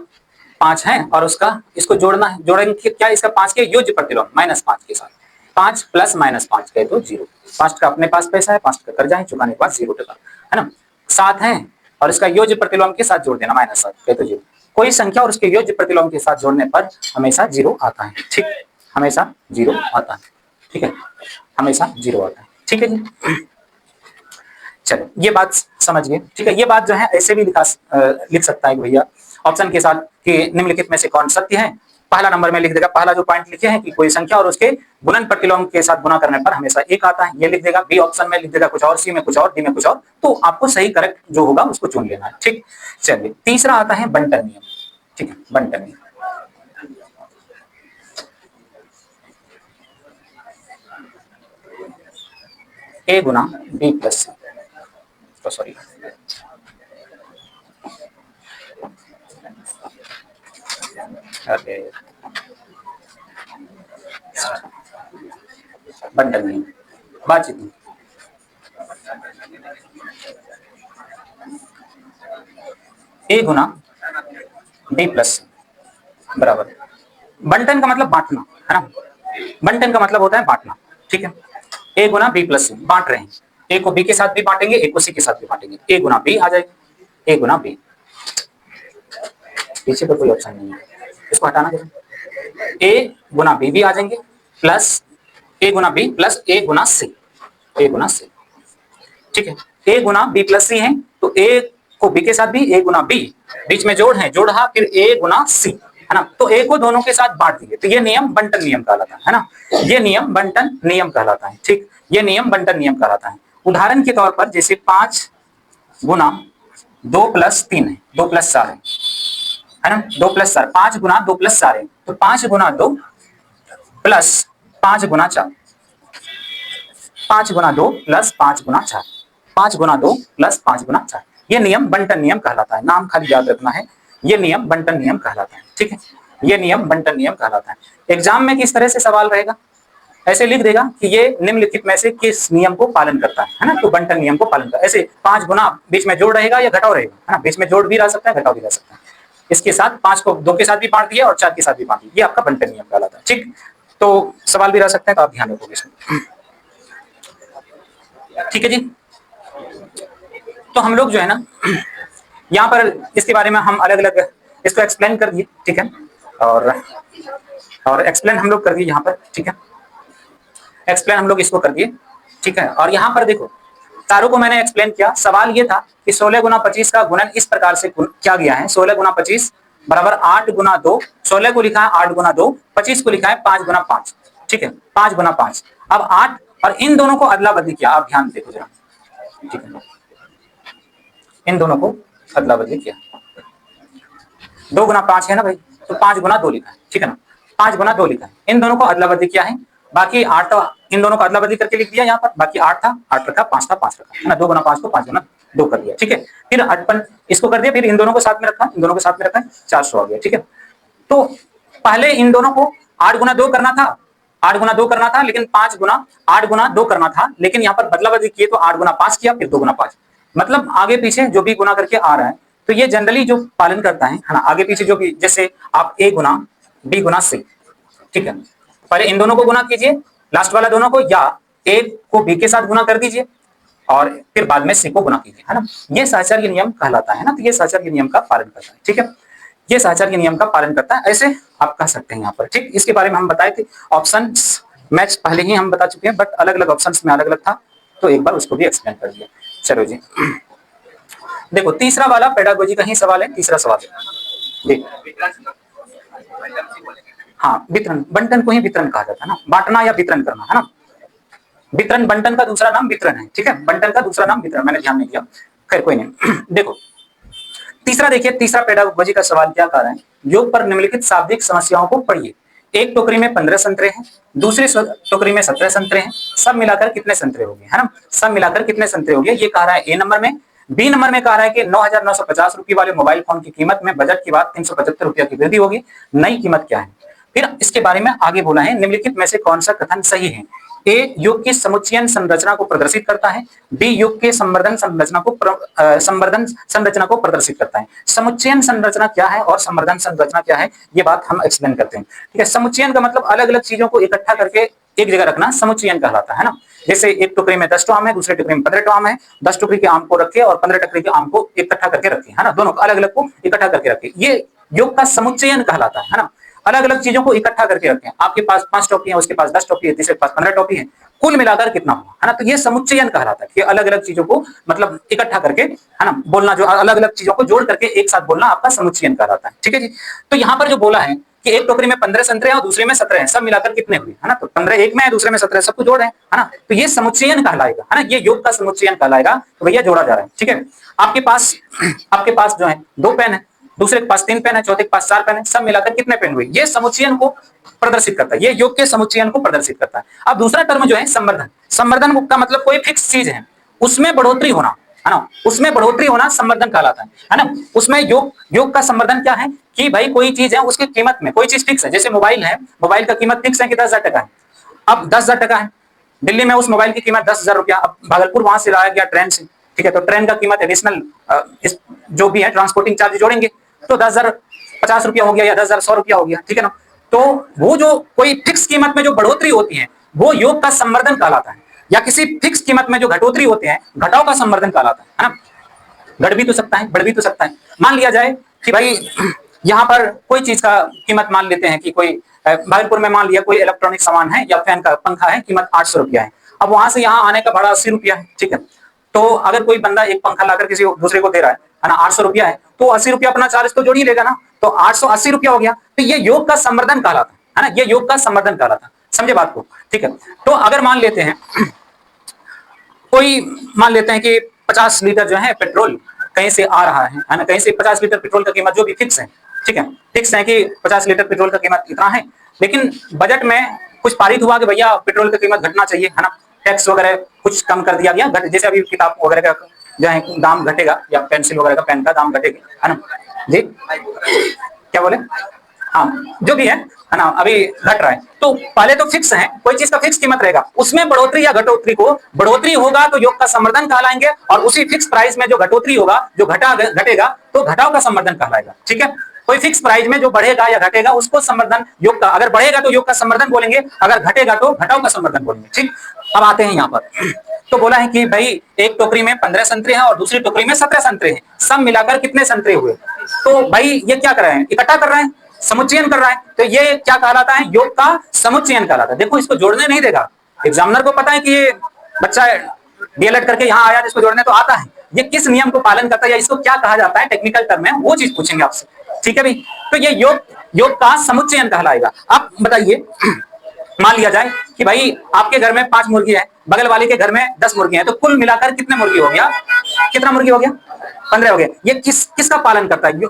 S1: 5 है और उसका, इसको जोड़ना है, जोड़ेंगे क्या, इसका 5 के योज्य प्रतिलोम -5 के साथ, 5 + -5 कहे तो 0। 5 का अपने पास पैसा है, 5 का कर्जा है, चुकाने के बाद 0 टका, है ना। 7 है और इसका योज्य प्रतिलोम के साथ जोड़ देना, -7 कहे तो 0। कोई संख्या और उसके योज्य प्रतिलोम के साथ जोड़ने पर हमेशा 0 आता है। ठीक, हमेशा 0 आता है। ठीक है, हमेशा 0 आता है। ठीक है जी, चलो ये बात समझ गए। ठीक है, ये बात जो है ऐसे भी लिख सकता है भैया ऑप्शन के साथ कि निम्नलिखित में से कौन सत्य है। पहला नंबर में लिख देगा, पहला जो पॉइंट लिखे हैं कि कोई संख्या और उसके गुणन प्रतिलोम के साथ गुणा करने पर हमेशा एक आता है, ये लिख देगा। बी ऑप्शन में लिख देगा कुछ और, सी में कुछ और, डी में कुछ और, तो आपको सही करेक्ट जो होगा उसको चुन लेना है। ठीक, चलिए तीसरा आता है बंटन नियम। ठीक है, बंटन नियम, ए गुना बी प्लस सी, तो सॉरी अरे बंटन नियम, बातचीत नहीं, ए गुना बी प्लस सी बराबर, बंटन का मतलब बांटना, है ना, बंटन का मतलब होता है बांटना। ठीक है, ए गुना बी प्लस सी, बांट रहे हैं, ए को बी के साथ भी बांटेंगे, ए को सी के साथ भी बांटेंगे, ए गुना बी आ जाएगा, ए गुना बी, पीछे पर कोई ऑप्शन नहीं है। इसको हटाना जरा, ए गुना बी भी आ जाएंगे प्लस ए गुना बी प्लस ए गुना सी, ए गुना सी, ठीक है। ए गुना बी प्लस सी है तो ए को बी के साथ भी ए गुना बी, बीच में जोड़ है, जोड़ फिर ए गुना सी, है ना। तो ए को दोनों के साथ बांट दिए, तो ये नियम बंटन नियम कहलाता है ना, ये नियम बंटन नियम कहलाता है, ठीक, ये नियम बंटन नियम कहलाता है। उदाहरण के तौर पर जैसे 5 गुना 2 प्लस 3 है, 2 प्लस 4 है ना, 2 प्लस 4, 5 गुना 2 प्लस 4 है, तो 5 गुना 2 प्लस 5 गुना 4, 5 गुना 2 प्लस 5 गुना 4, 5 गुना 2 प्लस 5 गुना 4, ये नियम बंटन नियम कहलाता है। नाम खाली याद रखना है, ये नियम बंटन नियम कहलाता है, ठीक है, ये नियम बंटन नियम कहलाता है। एग्जाम में किस तरह से सवाल रहेगा, ऐसे लिख देगा कि ये निम्नलिखित में से किस नियम को पालन करता है ना, तो बंटन नियम को पालन करता है। ऐसे 5 गुना बीच में जोड़ रहेगा या घटाव रहेगा, है ना, बीच में जोड़ भी रह सकता है, घटाव भी रह सकता है। इसके साथ 5 को 2 के साथ भी बांट दिया और 4 के साथ भी बांट दिया, ये आपका बंटन नियम कहलाता है, ठीक। तो सवाल भी रह सकते हैं, तो आप ध्यान रखोगे इसमें, ठीक है जी। तो हम लोग जो है ना यहाँ पर इसके बारे में हम अलग अलग इसको एक्सप्लेन कर दिए, ठीक है, और एक्सप्लेन हम लोग कर दिए यहाँ पर, ठीक है, एक्सप्लेन हम लोग इसको कर दिए, ठीक है। और यहाँ पर देखो तारों को मैंने एक्सप्लेन किया। सवाल ये था कि 16 गुना 25 का गुणन इस प्रकार से किया गया है, 16 गुना 25 बराबर 8 गुना 2, 16 को लिखा है 8 गुना 2, 25 को लिखा है 5 गुना 5, ठीक है, 5 गुना 5। अब 8 और इन दोनों को अदला बदली किया, आप ध्यान देखो जरा, ठीक है, इन दोनों को अदला बदली किया, 2 गुना 5 है ना भाई, तो 5 गुना 2 लिखा है, ठीक है ना, 5 गुना 2 लिखा है, इन दोनों को अदला बदली किया है। बाकी 8 था, इन दोनों को अदला बदली करके लिख दिया यहाँ पर, बाकी 8 था, 8 रखा, 5 था, 5 रखा, है ना, 2 गुना 5 को 5 गुना 2 कर दिया, ठीक है। फिर 58 इसको कर दिया, फिर इन दोनों को साथ में रखा, इन दोनों को साथ में रखा, 400 आ गया, ठीक है। तो पहले इन दोनों को 8 गुना 2 करना था, 8 गुना 2 करना था, लेकिन 5 गुना 8 गुना 2 करना था, लेकिन यहाँ पर बदला बदली किए तो 8 गुना 5 किया, फिर 2 गुना 5, मतलब आगे पीछे जो भी गुना करके आ रहा है, तो ये जनरली जो पालन करता है ना, आगे पीछे जो भी, जैसे आप ए गुना बी गुना सी, ठीक है, पहले इन दोनों को गुना कीजिए, लास्ट वाला दोनों को, या ए को बी के साथ गुना कर दीजिए और फिर बाद में सी को गुना कीजिए, है ना, ये सहचर्य नियम कहलाता है ना, तो ये सहचर्य नियम का पालन करता है, ठीक है, ये सहचर्य नियम का पालन करता है, ऐसे आप कह सकते हैं यहाँ पर, ठीक। इसके बारे में हम बताए थे, ऑप्शंस मैच पहले ही हम बता चुके हैं, बट अलग अलग ऑप्शंस में अलग अलग था, तो एक बार उसको भी एक्सप्लेन कर दिया। चलो जी, देखो तीसरा वाला पेडागोजी का ही सवाल है, तीसरा सवाल हाँ, वितरण, बंटन को ही वितरण कहा जाता है ना, बांटना या वितरण करना, है ना, वितरण, बंटन का दूसरा नाम वितरण है, ठीक है, बंटन का दूसरा नाम वितरण, मैंने ध्यान नहीं दिया, खैर कोई नहीं। देखो तीसरा, देखिए तीसरा पेडागोजी का सवाल क्या कह रहा है, योग पर निम्नलिखित शाब्दिक समस्याओं को पढ़िए। एक टोकरी में 15 संतरे हैं, दूसरी टोकरी में 17 संतरे हैं, सब मिलाकर कितने संतरे हो गए, है ना, सब मिलाकर कितने संतरे हो गए, ये कह रहा है ए नंबर में। बी नंबर में कह रहा है कि 9,950 रुपए वाले मोबाइल फोन की कीमत में बजट के बाद 375 रुपया की वृद्धि होगी, नई कीमत क्या है। फिर इसके बारे में आगे बोला है, निम्नलिखित में से कौन सा कथन सही है। ए योग की समुच्चयन संरचना को प्रदर्शित करता है, बी योग के संवर्धन संरचना को संवर्धन संरचना को प्रदर्शित करता है। समुच्चयन संरचना क्या है और संवर्धन संरचना क्या है, ये बात हम एक्सप्लेन करते हैं, ठीक है। समुच्चयन का मतलब अलग अलग चीजों को इकट्ठा करके एक जगह रखना समुच्चयन कहलाता है ना। जैसे एक टोकरी में 10 आम है, दूसरे टोकरी में 15 आम है, 10 टोकरी के आम को रखे और 15 टोकरी के आम को इकट्ठा करके रखे, है ना, दोनों अलग अलग को इकट्ठा करके रखे, ये योग का समुच्चयन कहलाता है ना। अलग अलग चीजों को इकट्ठा करके रखें, आपके पास 5 टॉफी है, उसके पास 10 टॉफी है, तीसरे के पास 15 टॉफी है, कुल मिलाकर कितना हुआ, है ना, तो ये समुच्चयन कहलाता है कि अलग अलग चीजों को मतलब इकट्ठा करके, है ना, बोलना, जो अलग अलग चीजों को जोड़ करके एक साथ बोलना आपका समुच्चयन कहलाता है, ठीक है जी। तो यहाँ पर जो बोला है कि एक टोकरी में 15 संतरे हैं और दूसरे में 17 हैं, सब मिलाकर कितने हुए, है ना, तो 15 एक में है, दूसरे में 17, सबको जोड़ रहे हैं, है ना, तो ये समुच्चयन कहलाएगा, है ना, ये योग का समुच्चयन कहलाएगा, तो भैया जोड़ा जा रहा है, ठीक है। आपके पास जो है 2 पेन है, दूसरे के पास 3 पेन है, चौथे के पास 4 पेन है, सब मिलाकर कितने पेन हुए, ये समुच्चयन को प्रदर्शित करता है, ये योग के समुच्चयन को प्रदर्शित करता है। अब दूसरा टर्म जो है संवर्धन, संवर्धन का मतलब कोई फिक्स चीज है उसमें बढ़ोतरी होना, है ना, उसमें बढ़ोतरी होना संवर्धन कहलाता है ना। उसमें योग का संवर्धन क्या है कि भाई कोई चीज है उसकी कीमत में कोई चीज फिक्स है, जैसे मोबाइल है, मोबाइल का कीमत फिक्स है कि 10,000 टका है, अब 10,000 टका है, दिल्ली में उस मोबाइल की कीमत 10,000 रुपया, अब भागलपुर वहां से लाया गया ट्रेन से, ठीक है, तो ट्रेन का कीमत एडिशनल जो भी है ट्रांसपोर्टिंग चार्ज जोड़ेंगे तो 10,050 रुपया हो गया या 10,100 रुपया हो गया, ठीक है ना। तो वो जो कोई फिक्स कीमत में जो बढ़ोतरी होती है वो योग का संवर्धन कहलाता है, या किसी फिक्स कीमत में जो घटोतरी होते हैं घटाव का संवर्धन कहलाता है ना। घट भी तो सकता है, बढ़ भी तो सकता है। मान लिया जाए कि भाई यहाँ पर कोई चीज का कीमत मान लेते हैं कि कोई भागलपुर में मान लिया कोई इलेक्ट्रॉनिक सामान है या फैन का पंखा है, कीमत 800 रुपया है। अब वहां से यहाँ आने का भाड़ा 80 रुपया है, ठीक है। तो अगर कोई बंदा एक पंखा लाकर किसी दूसरे को दे रहा है ना, 800 रुपया है, तो 80 रुपया अपना चार्ज तो जोड़ ही लेगा ना, तो 880 रुपया हो गया। तो ये योग का संवर्धन कहलाता है ना, ये योग का संवर्धन कहलाता है, समझे बात को, ठीक है। तो अगर मान लेते हैं कोई मान लेते हैं कि 50 लीटर जो है पेट्रोल कहीं से आ रहा है ना, कहीं से 50 लीटर पेट्रोल का कीमत जो भी फिक्स है, ठीक है, फिक्स है कि 50 लीटर पेट्रोल का कीमत इतना है, लेकिन बजट में कुछ पारित हुआ कि भैया पेट्रोल की कीमत घटना चाहिए, है ना, टैक्स वगैरह कुछ कम कर दिया गया, घट जैसे अभी किताब वगैरह का जो है दाम घटेगा या पेंसिल वगैरह का पेन का दाम घटेगा, है ना जी, क्या बोले, हाँ जो भी है ना, अभी घट रहा है। तो पहले तो फिक्स है, कोई चीज का फिक्स कीमत रहेगा, उसमें बढ़ोतरी या घटोतरी को, बढ़ोतरी होगा तो योग का संवर्धन कहलाएंगे, और उसी फिक्स प्राइस में जो घटोतरी होगा, जो घटेगा तो घटाव का संवर्धन कहलाएगा, ठीक है। कोई फिक्स प्राइस में जो बढ़ेगा या घटेगा उसको संवर्धन योग का, अगर बढ़ेगा तो योग का संवर्धन बोलेंगे, अगर घटेगा तो घटाव का संवर्धन बोलेंगे, ठीक। अब आते हैं यहाँ पर, तो बोला है कि भाई एक टोकरी में 15 संतरे हैं और दूसरी टोकरी में 17 संतरे हैं, सब मिलाकर कितने संतरे हुए। तो भाई ये क्या कर रहे हैं, इकट्ठा कर रहे हैं, समुच्चयन कर रहा है, तो ये क्या कहलाता है, योग का समुच्चयन कहलाता है। देखो इसको जोड़ने नहीं देगा, एग्जामिनर को पता है कि ये बच्चा डीएलएड करके यहाँ आया, जिसको जोड़ने तो आता है, ये किस नियम को पालन करता है या इसको क्या कहा जाता है टेक्निकल टर्म में, वो चीज पूछेंगे आपसे, ठीक है भाई। तो ये योग का समुच्चयन कहलाएगा। अब बताइए मान लिया जाए कि भाई आपके घर में 5 मुर्गी है, बगल वाले के घर में 10 मुर्गी है, तो कुल मिलाकर कितने मुर्गी हो गया, कितना मुर्गी हो गया, 15 हो गया। ये किसका पालन करता है,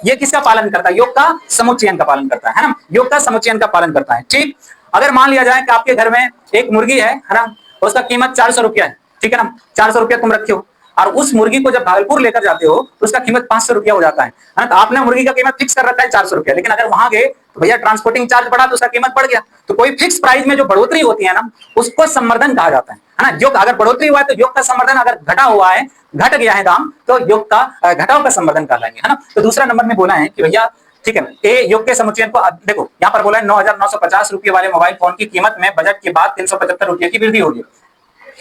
S1: ये किसका पालन करता है, योग का समुच्चयन का पालन करता है ना, योग का समुच्चयन का पालन करता है, ठीक। अगर मान लिया जाए कि आपके घर में एक मुर्गी है ना, उसका कीमत 400 रुपया है, ठीक है ना, 400 रुपया तुम रखे हो, और उस मुर्गी को जब भागलपुर लेकर जाते हो तो उसका कीमत 500 रुपया हो जाता है ना। तो आपने मुर्गी का कीमत फिक्स कर रखा है 400 रुपया, लेकिन अगर वहां गए तो भैया ट्रांसपोर्टिंग चार्ज बढ़ा तो उसका कीमत बढ़ गया। तो कोई फिक्स प्राइस में जो बढ़ोतरी होती है ना, उसको संवर्धन कहा जाता है ना। योग अगर बढ़ोतरी हुआ है तो योग का संवर्धन, अगर घटा हुआ है, घट गया है दाम, तो योग का घटाव का संवर्धन कहलाएंगे, है ना। तो दूसरा नंबर में बोला है कि भैया ठीक है, ए योग के समुच्चयन को देखो यहाँ पर बोला है 9,950 रुपये वाले मोबाइल फोन की कीमत में बजट के बाद 375 रुपये की वृद्धि होगी।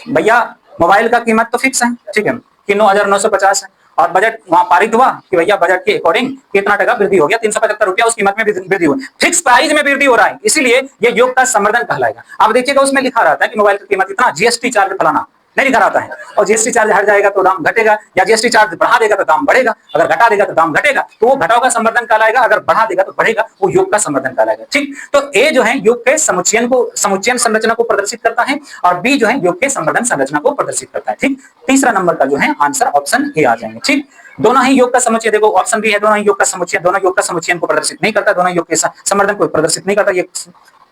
S1: भैया मोबाइल का कीमत तो फिक्स है, ठीक है, कि 9,950 है, और बजट वहां पारित हुआ कि भैया बजट के अकॉर्डिंग कितना टका वृद्धि हो गया, 375 रुपया उस कीमत में वृद्धि हुई, फिक्स प्राइस में वृद्धि हो रहा है, इसीलिए ये योग का संवर्धन कहलाएगा। अब देखिएगा उसमें लिखा रहता है कि मोबाइल की कीमत इतना, जीएसटी चार्ज फलाना नहीं लिखा रहता है, और जीएसटी चार्ज हट जाएगा तो दाम घटेगा, या जीएसटी चार्ज बढ़ा देगा तो दाम बढ़ेगा, अगर घटा देगा तो दाम घटेगा, तो वो घटाव का संवर्धन कहलाएगा, अगर बढ़ा देगा तो बढ़ेगा, वो योग का संवर्धन कहलाएगा, ठीक। तो ए जो है योग के समुच्चयन संरचना को प्रदर्शित करता है, और बी जो है योग के संवर्धन संरचना को प्रदर्शित करता है, ठीक। तीसरा नंबर का जो है आंसर ऑप्शन ए आ जाएंगे, ठीक। दोनों ही योग का समुच्चय, देखो ऑप्शन भी है, दोनों ही योग का समुच्चय, दोनों योग का समुच्चयन को प्रदर्शित नहीं करता, दोनों योग के संवर्धन को प्रदर्शित नहीं करता, ये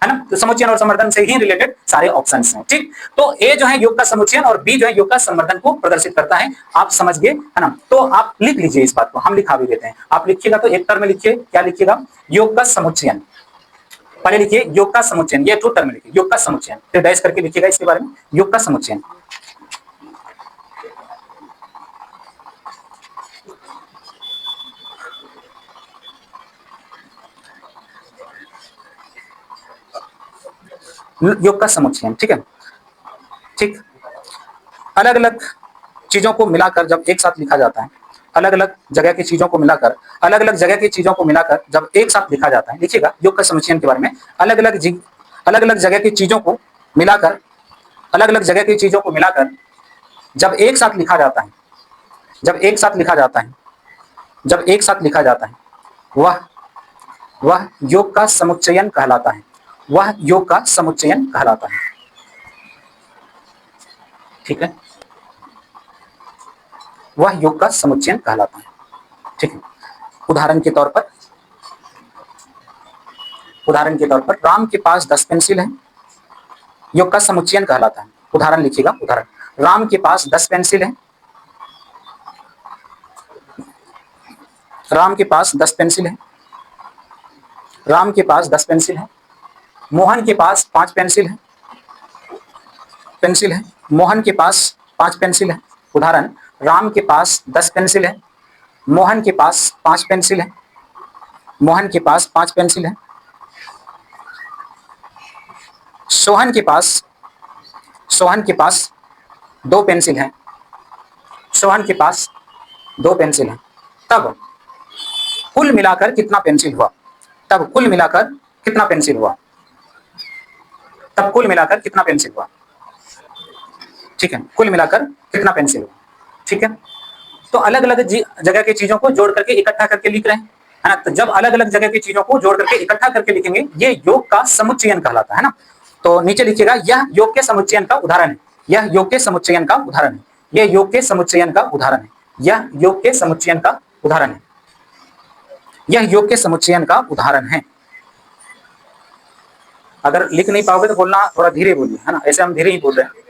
S1: है ना। तो समुच्चयन और संवर्धन से ही रिलेटेड सारे ऑप्शंस हैं, ठीक। तो ए जो है योग का समुच्चयन और बी जो है योग का संवर्धन को प्रदर्शित करता है, आप समझ गए, है ना। तो आप लिख लीजिए इस बात को, हम लिखा भी देते हैं, आप लिखिएगा तो एक टर्म में लिखिए, क्या लिखिएगा, योग का समुच्चयन, पहले लिखिए योग का समुच्चयन, ये टू टर्म में लिखिए योग का समुच्चयन, फिर डैश करके लिखिएगा इसके बारे में, योग का समुच्चयन। योग का समुच्चयन, ठीक है, ठीक। अलग अलग चीजों को मिलाकर जब एक साथ लिखा जाता है, अलग अलग जगह की चीजों को मिलाकर, अलग अलग जगह की चीजों को मिलाकर जब एक साथ लिखा जाता है, लिखिएगा योग का समुच्चयन के बारे में, अलग अलग जगह की चीजों को मिलाकर, अलग अलग जगह की चीजों को मिलाकर जब एक साथ लिखा जाता है, जब एक साथ लिखा जाता है, जब एक साथ लिखा जाता है, वह योग का समुच्चयन कहलाता है, वह योग का समुच्चयन कहलाता है, ठीक है, वह योग का समुच्चयन कहलाता है, ठीक है। उदाहरण के तौर पर राम के पास 10 पेंसिल हैं, योग का समुच्चयन कहलाता है। उदाहरण लिखिएगा, उदाहरण, राम के पास 10 पेंसिल हैं, राम के पास 10 पेंसिल हैं, राम के पास 10 पेंसिल हैं, मोहन के पास 5 पेंसिल हैं, मोहन के पास 5 पेंसिल है। उदाहरण, राम के पास 10 पेंसिल है, मोहन के पास 5 पेंसिल है, मोहन के पास 5 पेंसिल है। सोहन के पास 2 पेंसिल है, सोहन के पास 2 पेंसिल है। तब कुल मिलाकर कितना पेंसिल हुआ, तब कुल मिलाकर कितना पेंसिल हुआ, तब कुल मिलाकर कितना पेंसिल हुआ। ठीक है, कुल मिलाकर कितना पेंसिल हुआ। ठीक है, तो अलग अलग जगह की चीजों को जोड़ करके इकट्ठा करके लिख रहे हैं, है ना। तो जब अलग अलग जगह की चीजों को जोड़ करके इकट्ठा करके लिखेंगे, ये योग का समुच्चयन कहलाता है ना। तो नीचे लिखिएगा, यह योग के समुच्चयन का उदाहरण है, यह योग के समुच्चयन का उदाहरण है, यह योग के समुच्चयन का उदाहरण है, यह योग के समुच्चयन का उदाहरण है, यह योग के समुच्चयन का उदाहरण है। अगर लिख नहीं पाओगे तो बोलना थोड़ा धीरे बोलिए, है ना, ऐसे हम धीरे ही बोल रहे हैं।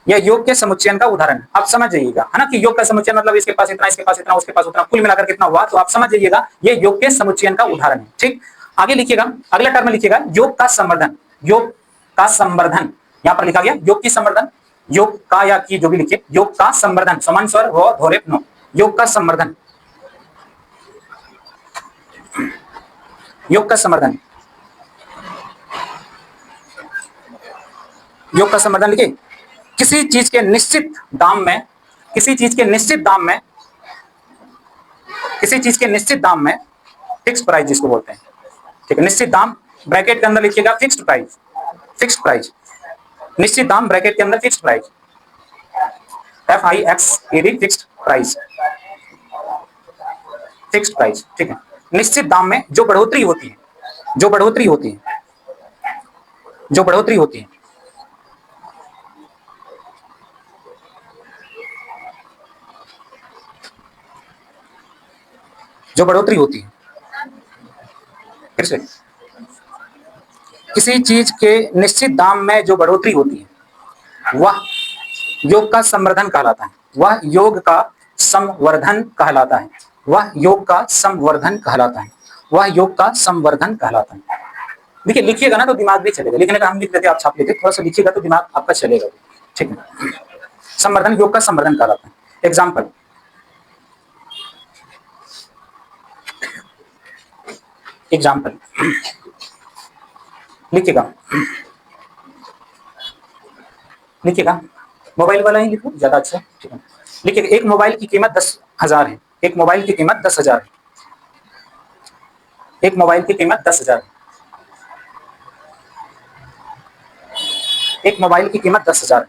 S1: यह योग के समुच्चयन का उदाहरण है। आप समझ जाइएगा, है ना, कि योग का समुच्चयन मतलब इसके पास इतना, इसके पास इतना, उसके पास उतना, कुल मिलाकर कितना हुआ। तो आप समझ जाइएगा ये योग के समुच्चयन का उदाहरण है। ठीक, आगे लिखिएगा, अगला टर्म लिखिएगा योग का संवर्धन। योग का संवर्धन यहां पर लिखा गया, योग की संवर्धन, योग का या की जो भी लिखिए, योग का संवर्धन, समान स्वर व धोरेप नो, योग का संवर्धन, योग का संवर्धन, योग का संवर्धन लिखिए। किसी चीज के निश्चित दाम में, किसी चीज के निश्चित दाम में, किसी चीज के निश्चित दाम में, फिक्स प्राइस जिसको बोलते हैं। ठीक है, निश्चित दाम ब्रैकेट के अंदर लिखिएगा फिक्स्ड प्राइस, फिक्स्ड प्राइस, निश्चित दाम ब्रैकेट के अंदर fixed price, FIXED fixed price, fixed price. ठीक है, निश्चित दाम में जो बढ़ोतरी होती है, जो बढ़ोतरी होती है, जो बढ़ोतरी होती है, जो बढ़ोतरी होती है, फिर से, किसी चीज के निश्चित दाम में जो बढ़ोतरी होती है वह योग का संवर्धन कहलाता है, वह योग का संवर्धन कहलाता है, वह योग का संवर्धन कहलाता है, वह योग का संवर्धन कहलाता है। देखिए लिखिएगा ना तो दिमाग भी चलेगा, लिखने का हम लिख लेते, आप छाप लेते, थोड़ा सा लिखिएगा तो दिमाग आपका चलेगा। ठीक है, संवर्धन, योग का संवर्धन कहलाता है। एग्जाम्पल, एग्जाम्पल लिखिएगा, लिखिएगा, मोबाइल वाला ही लिखो ज्यादा अच्छा। ठीक है, लिखिएगा, एक मोबाइल की कीमत 10,000 है, एक मोबाइल की कीमत 10,000 है, एक मोबाइल की कीमत 10,000 है, एक मोबाइल की कीमत 10,000 है।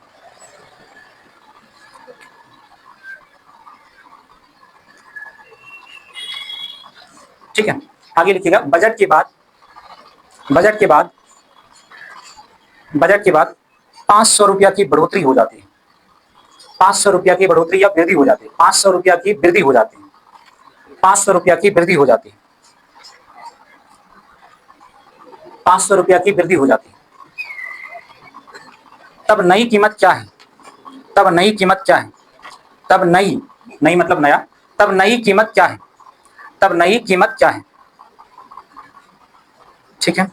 S1: ठीक है, आगे लिखिएगा, बजट के बाद, बजट के बाद, बजट के बाद 500 रुपया की बढ़ोतरी हो जाती है, 500 रुपया की बढ़ोतरी या वृद्धि हो जाती है, 500 रुपया की वृद्धि हो जाती है, 500 रुपया की वृद्धि हो जाती है, 500 रुपया की वृद्धि हो जाती है। तब नई कीमत क्या है, तब नई कीमत क्या है, तब नई, नई मतलब नया, तब नई कीमत क्या है, तब नई कीमत क्या है। ठीक है,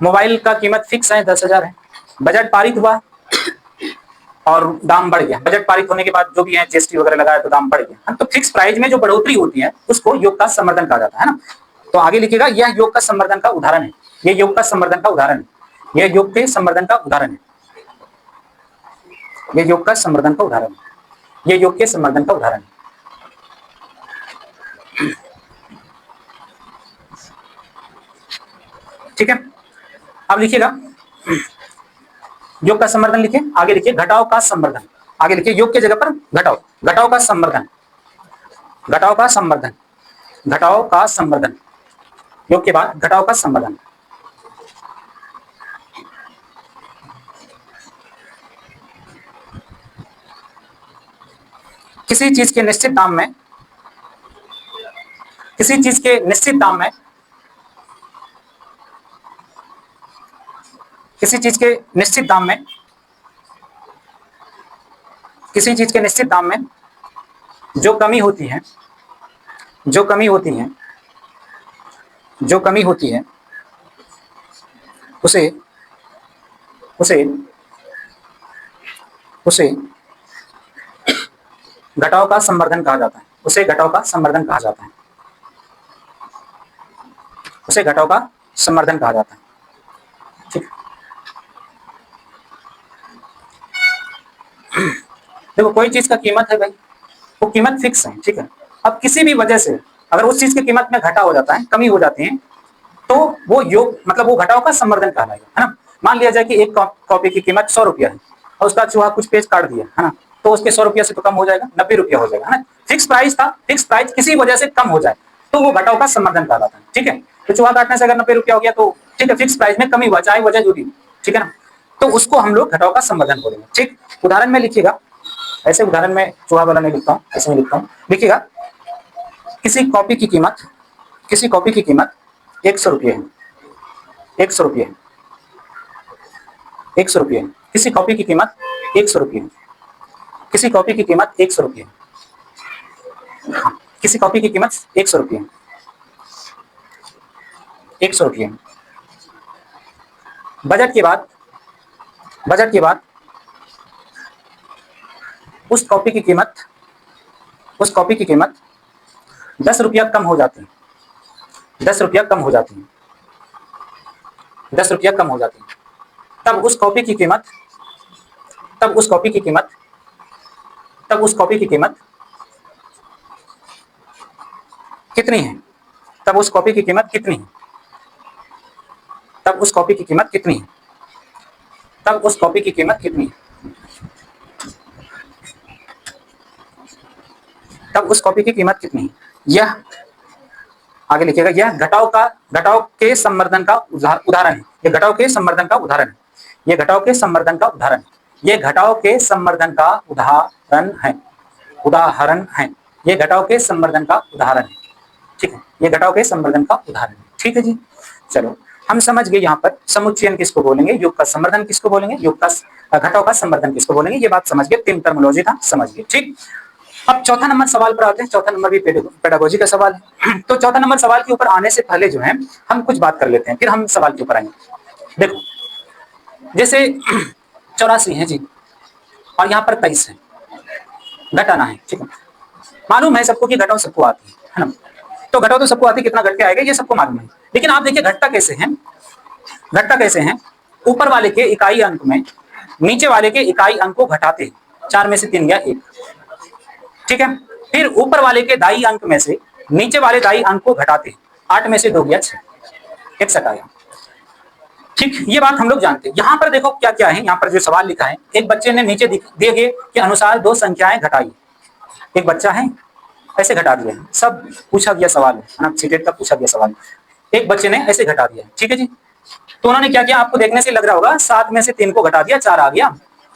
S1: मोबाइल का कीमत फिक्स है 10,000 है, बजट पारित हुआ और दाम बढ़ गया, बजट पारित होने के बाद जो भी है जीएसटी वगैरह लगाया तो दाम बढ़ गया। तो फिक्स प्राइस में जो बढ़ोतरी होती है उसको योग का संवर्धन कहा जाता है ना। तो आगे लिखिएगा, यह योग का संवर्धन का उदाहरण है, यह योग का संवर्धन का उदाहरण है, यह योग के संवर्धन का उदाहरण है, यह योग का संवर्धन का उदाहरण है, यह योग के संवर्धन का उदाहरण है। ठीक है, अब लिखिएगा, योग का संवर्धन लिखिए, आगे लिखिए घटाव का संवर्धन, आगे लिखिए योग के जगह पर घटाव, घटाव का संवर्धन, घटाव का संवर्धन, घटाव का संवर्धन, योग के बाद घटाव का संवर्धन। किसी चीज के निश्चित दाम में, किसी चीज के निश्चित दाम में, किसी चीज के निश्चित दाम में, किसी चीज के निश्चित दाम में जो कमी होती है, जो कमी होती है, जो कमी होती है उसे, उसे, उसे घटाव का संवर्धन कहा जाता है, उसे घटाव का संवर्धन कहा जाता है, उसे घटाव का संवर्धन कहा जाता है। ठीक, देखो कोई चीज का कीमत है भाई, वो कीमत फिक्स है, ठीक है, अब किसी भी वजह से अगर उस चीज की कीमत में घटा हो जाता है, कमी हो जाती है, तो वो योग मतलब वो घटाव का संवर्धन कहलाएगा, है ना। मान लिया जाए कि एक कॉपी की कीमत 100 रुपया है और उसका चूहा कुछ पेज काट दिया, है ना, तो उसके 100 रुपया से तो कम हो जाएगा, 90 रुपया हो जाएगा, है ना। फिक्स प्राइस था, फिक्स प्राइस किसी वजह से कम हो जाए तो वो घटाव का संवर्धन कहलाता है, ठीक है। तो चूहा काटने से अगर 90 रुपया हो गया तो ठीक है, फिक्स प्राइस में कमी हुआ, चाहे वजह जो भी, ठीक है ना, तो उसको हम लोग घटाव का संवर्धन बोलेंगे, ठीक। उदाहरण में लिखिएगा, ऐसे उदाहरण में चूहा वाला नहीं लिखता हूँ, ऐसे में लिखता हूँ, लिखिएगा किसी कॉपी की कीमत 100 रुपये है, 100 रुपये, 100 रुपये, किसी कॉपी की कीमत 100 रुपये, किसी कॉपी की कीमत 100 रुपये, किसी कॉपी की कीमत 100 रुपये, 100 रुपये। बजट के बाद उस कॉपी की कीमत 10 रुपया कम हो जाती है, 10 रुपया कम हो जाती है, 10 रुपया कम हो जाती है। तब उस कॉपी की कीमत कितनी है? तब उस कॉपी की कीमत कितनी है? तब उस कॉपी की कीमत कितनी है? तब उस कॉपी की कीमत कितनी है? तब उस कॉपी की कीमत कितनी है? यह आगे लिखिएगा, यह घटाव के संवर्धन का उदाहरण है। ये घटाव के संवर्धन का उदाहरण है। ये घटाव के संवर्धन का उदाहरण है। ये घटाव के संवर्धन का उदाहरण है। ये घटाव के संवर्धन का उदाहरण है, ठीक है। ये घटाव के संवर्धन का उदाहरण है, ठीक है जी। चलो हम समझ गए यहाँ पर समुच्चयन किसको बोलेंगे, योग का संवर्धन किसको बोलेंगे, योग का घटाव का संवर्धन किसको बोलेंगे, ये बात समझ गए, 3 टर्मिनोलॉजी था, समझ गए, ठीक। अब चौथा नंबर सवाल पर आते हैं। चौथा नंबर भी पेडागोजी का सवाल है। तो चौथा नंबर सवाल के ऊपर आने से पहले जो है हम कुछ बात कर लेते हैं, फिर हम सवाल के ऊपर आएंगे। देखो जैसे 84 है जी और यहाँ पर 23 है, घटाना है, ठीक है। मालूम है सबको कि घटाव सबको आती है ना, तो घटाव तो सबको आती है, कितना घट के आएगा ये सबको मालूम है। लेकिन आप देखिए घटता कैसे है, ऊपर वाले के इकाई अंक में नीचे वाले के इकाई अंक को घटाते, 4 में से 3 गया 1, ठीक है। फिर ऊपर वाले के दाई अंक में से नीचे वाले दाई अंक को घटाते, 8 में से 2 गया 6, 61 आया, ठीक। ये बात हम लोग जानते हैं। यहाँ पर देखो क्या क्या है, यहाँ पर जो सवाल लिखा है, एक बच्चे ने नीचे दिए गए के अनुसार 2 संख्याएं घटाई। एक बच्चा है ऐसे घटा दिया, सब पूछा गया सवाल है, सीटेट का पूछा गया सवाल, एक बच्चे ने ऐसे घटा दिया, ठीक है जी। तो उन्होंने क्या किया, आपको देखने से लग रहा होगा, 7 में से 3 को घटा दिया 4 आ गया,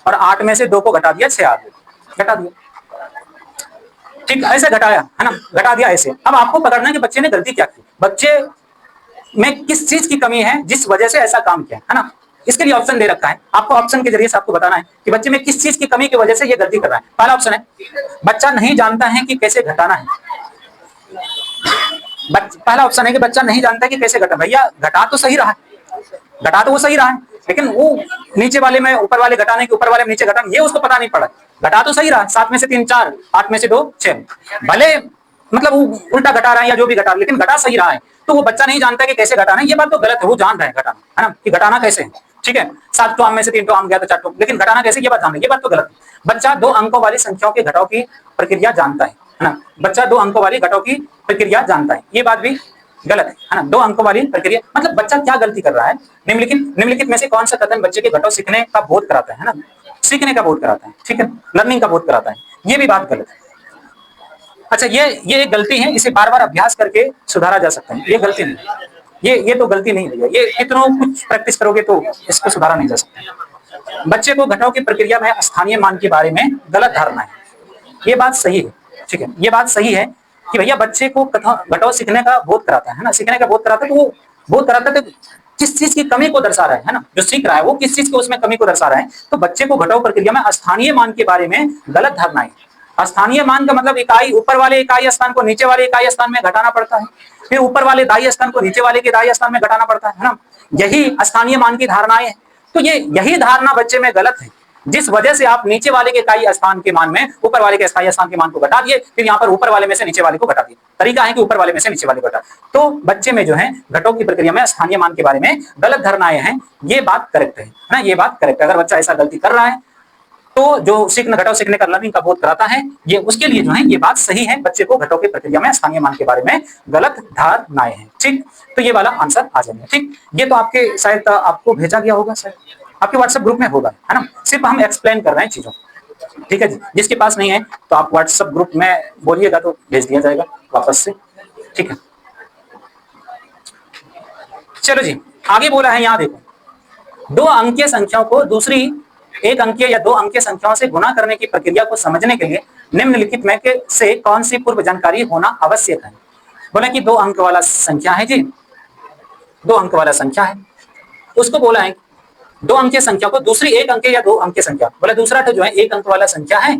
S1: और 8 में से 2 को घटा दिया 6 आ गया, घटा दिया, ठीक। ऐसे घटाया है ना, घटा दिया ऐसे। अब आपको पकड़ना है कि बच्चे ने गलती क्या की, बच्चे में किस चीज की कमी है जिस वजह से ऐसा काम किया, है ना। इसके लिए ऑप्शन दे रखा है, आपको ऑप्शन के जरिए से आपको बताना है कि बच्चे में किस चीज की कमी की वजह से ये गलती कर रहा है। पहला ऑप्शन है बच्चा नहीं जानता है कि कैसे घटाना है। पहला ऑप्शन है कि बच्चा नहीं जानता कि कैसे घटा, भैया घटा तो सही रहा है, घटा तो वो सही रहा है, लेकिन वो नीचे वाले में ऊपर वाले घटाने के ऊपर वाले में नीचे घटाने, ये उसको पता नहीं पड़ा। घटा तो सही रहा, 7 में से 3 4, 8 में से 2 6, भले मतलब वो उल्टा घटा रहा है या जो भी घटा, लेकिन घटा सही रहा है। तो वो बच्चा नहीं जानता कि कैसे घटाना है, ये बात तो गलत है। वो जान रहा है घटाना, है ना, कि घटाना कैसे है, ठीक है। 7 तो आम में से 3 तो आम गया तो 4 तो, लेकिन घटाना कैसे ये बात जान रहा है, ये बात तो गलत है। बच्चा 2 अंकों वाली संख्याओं के घटाव की प्रक्रिया जानता है ना, बच्चा 2 अंकों वाली घटाव की प्रक्रिया जानता है, ये बात भी गलत है ना। 2 अंकों वाली प्रक्रिया मतलब बच्चा क्या गलती कर रहा है, निम्नलिखित में से कौन सा कथन बच्चे के घटाव सीखने का बोध कराता है ना, सीखने का बोध कराता है, ठीक है, लर्निंग का बोध कराता है, ये भी बात गलत है। अच्छा ये एक गलती है, इसे बार बार अभ्यास करके सुधारा जा सकता है, ये गलती नहीं, ये तो गलती नहीं है, ये कितना कुछ प्रैक्टिस करोगे तो इसको सुधारा नहीं जा सकता। बच्चे को घटाव की प्रक्रिया में स्थानीय मान के बारे में गलत धारणा है, ये बात सही है, ठीक है, ये बात सही है कि भैया बच्चे को घटाव सीखने का बोध कराता है ना, सीखने का बोध कराता है, तो वो बोध कराता है तो किस चीज की कमी को दर्शा रहा है ना, जो सीख रहा है वो किस चीज को उसमें कमी को दर्शा रहा है। तो बच्चे को घटाव प्रक्रिया में स्थानीय मान के बारे में गलत धारणा है। स्थानीय मान का मतलब इकाई, ऊपर वाले इकाई स्थान को नीचे वाले इकाई स्थान में घटाना पड़ता है, फिर ऊपर वाले दाई स्थान को नीचे वाले के दाई स्थान में घटाना पड़ता है ना, यही स्थानीय मान की धारणाएं है। तो यही धारणा बच्चे में गलत है, जिस वजह से आप नीचे वाले के इकाई स्थान के मान में ऊपर वाले के स्थायी स्थान के मान को घटा दिए, फिर यहाँ पर ऊपर वाले में से नीचे वाले को घटा दिए। तरीका है कि ऊपर वाले में से नीचे वाले को घटा। तो बच्चे में जो है घटाव की प्रक्रिया में स्थानीय मान के बारे में गलत धारणाएं हैं, ये बात करेक्ट है ना, ये बात करेक्ट है। अगर बच्चा ऐसा गलती कर रहा है तो जो सीखने घटाव सीखने का लर्निंग का बोध कराता है, ये उसके लिए जो है ये बात सही है, बच्चे को घटाव की प्रक्रिया में स्थानीय मान के बारे में गलत धारणाएं हैं। ठीक, तो ये वाला आंसर आ जाएगा। ठीक, ये तो आपके शायद आपको भेजा गया होगा, शायद आपके व्हाट्सएप ग्रुप में होगा, है ना। सिर्फ हम एक्सप्लेन कर रहे हैं चीजों, ठीक है जी। जिसके पास नहीं है तो आप व्हाट्सएप ग्रुप में बोलिएगा तो भेज दिया जाएगा वापस से, ठीक है। चलो जी, आगे बोला है, यहां देखो, दो अंकीय संख्याओं को दूसरी एक अंकीय या दो अंकीय संख्याओं से गुणा करने की प्रक्रिया को समझने के लिए निम्नलिखित में से कौन सी पूर्व जानकारी होना आवश्यक है। बोला कि दो अंक वाला संख्या है जी, दो अंक वाला संख्या है, उसको बोला है दो अंकीय संख्या को दूसरी एक अंक या दो अंकीय संख्या, बोला दूसरा तो जो है एक अंक वाला संख्या है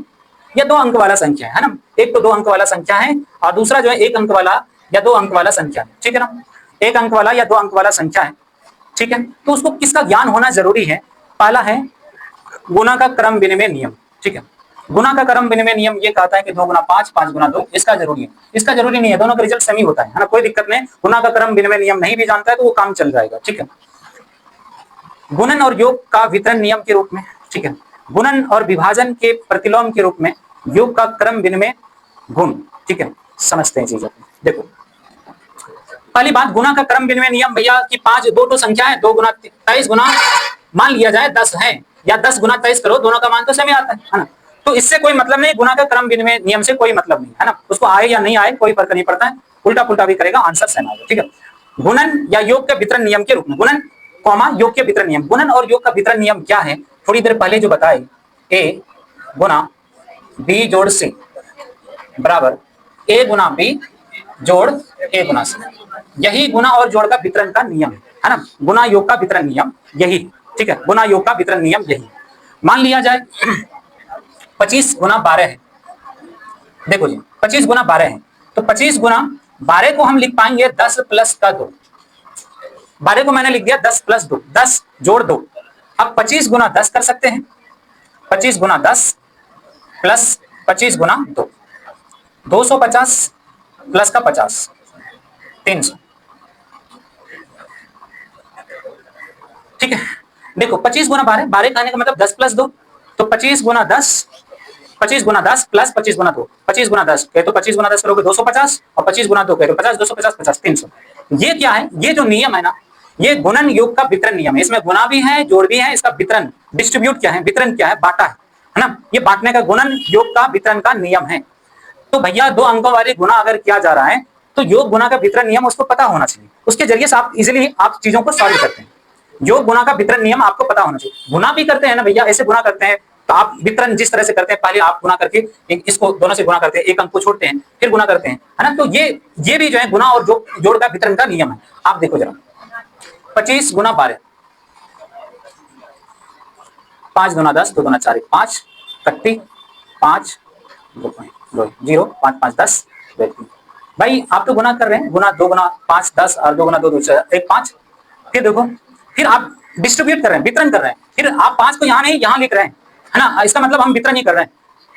S1: या दो अंक वाला संख्या है ना। एक तो दो अंक वाला संख्या है और दूसरा जो है एक अंक वाला या दो अंक वाला संख्या है, ठीक है ना। एक अंक वाला या दो अंक वाला संख्या है, ठीक है। तो उसको किसका ज्ञान होना जरूरी है। पहला है गुणा का क्रम विनिमय नियम, ठीक है। गुणा का क्रम विनिमय नियम ये कहता है कि 2 गुना 5, 5 गुना 2, इसका जरूरी है, इसका जरूरी नहीं है, दोनों का रिजल्ट सेम ही होता है ना, कोई दिक्कत नहीं। गुणा का क्रम विनिमय नियम नहीं भी जानता है तो वो काम चल जाएगा, ठीक है। गुणन और योग का वितरण नियम के रूप में, ठीक है। गुणन और विभाजन के प्रतिलोम के रूप में योग का क्रम विनिमय गुण, ठीक है। समझते हैं चीजों को। देखो पहली बात, गुणा का क्रम विनिमय नियम भैया कि 5 दो तो संख्या है, 2 गुना 23 गुना मान लिया जाए 10 है या 10 गुना 23 करो, दोनों का मान तो सेम ही आता है ना। तो इससे कोई मतलब नहीं, गुणा का क्रम विनिमय नियम से कोई मतलब नहीं है ना, उसको आए या नहीं आए कोई फर्क नहीं पड़ता है, उल्टा पुल्टा भी करेगा आंसर सेम आएगा, ठीक है। गुणन या योग के वितरण नियम के रूप में, गुणन कॉमा योग के वितरण नियम, गुणन और योग का वितरण नियम क्या है थोड़ी देर पहले जो बताए, ए गुना बी जोड़ सी बराबर ए गुना बी जोड़ ए गुना सी, यही गुना और जोड़ का वितरण का नियम है ना। गुना योग का वितरण नियम यही, ठीक है, गुना योग का वितरण नियम यही। मान लिया जाए 25 गुना 12 है, देखो जी 25 गुना 12 है, तो 25 गुना 12 को हम लिख पाएंगे 10 प्लस का 2, 12 को मैंने लिख दिया 10 प्लस 2, 10 जोड़ 2। अब 25 गुना 10 कर सकते हैं, 25 गुना 10 प्लस 25 गुना 2, 250 प्लस का 50, 300, ठीक है। देखो 25 गुना 12, 12 कहने का मतलब 10 प्लस 2, तो 25 गुना 10, 25 गुना 10 प्लस 25 गुना 2, 25 गुना 10 कहे तो 25 गुना 10 करोगे 250 और 25 गुना 2 कहे तो 50, 250 50 300। ये क्या है, ये जो नियम है ना, ये गुणन योग का वितरण नियम है, इसमें गुना भी है जोड़ भी है, इसका वितरण डिस्ट्रीब्यूट क्या है, वितरण क्या है, बांटा है ना। ये बांटने का गुणन योग का वितरण का नियम है। तो भैया दो अंकों वाले गुना अगर किया जा रहा है तो योग गुना का वितरण नियम उसको पता होना चाहिए, उसके जरिए से आप इजीली आप चीजों को सॉल्व करते हैं। योग गुना का वितरण नियम आपको पता होना चाहिए। गुना भी करते हैं ना भैया, ऐसे गुना करते हैं तो आप वितरण जिस तरह से करते हैं, पहले आप गुना करके इसको दोनों से गुना करते हैं, एक अंक को छोड़ते हैं फिर गुना करते हैं, है ना। तो ये भी जो है गुना और जोड़ का वितरण का नियम है। आप देखो जरा 25 गुना 12, 5 गुना 10, 2 गुना 4, 5 कट्टी 5 0 5 5 10 भाई आप तो गुना कर रहे हैं, गुना 2 गुना 5 10 और 2 गुना 2 2 1 5। फिर देखो, फिर आप डिस्ट्रीब्यूट कर रहे हैं, वितरण कर रहे हैं, फिर आप 5 को यहाँ नहीं यहाँ लिख रहे हैं, है ना, इसका मतलब हम वितरण ही कर रहे हैं।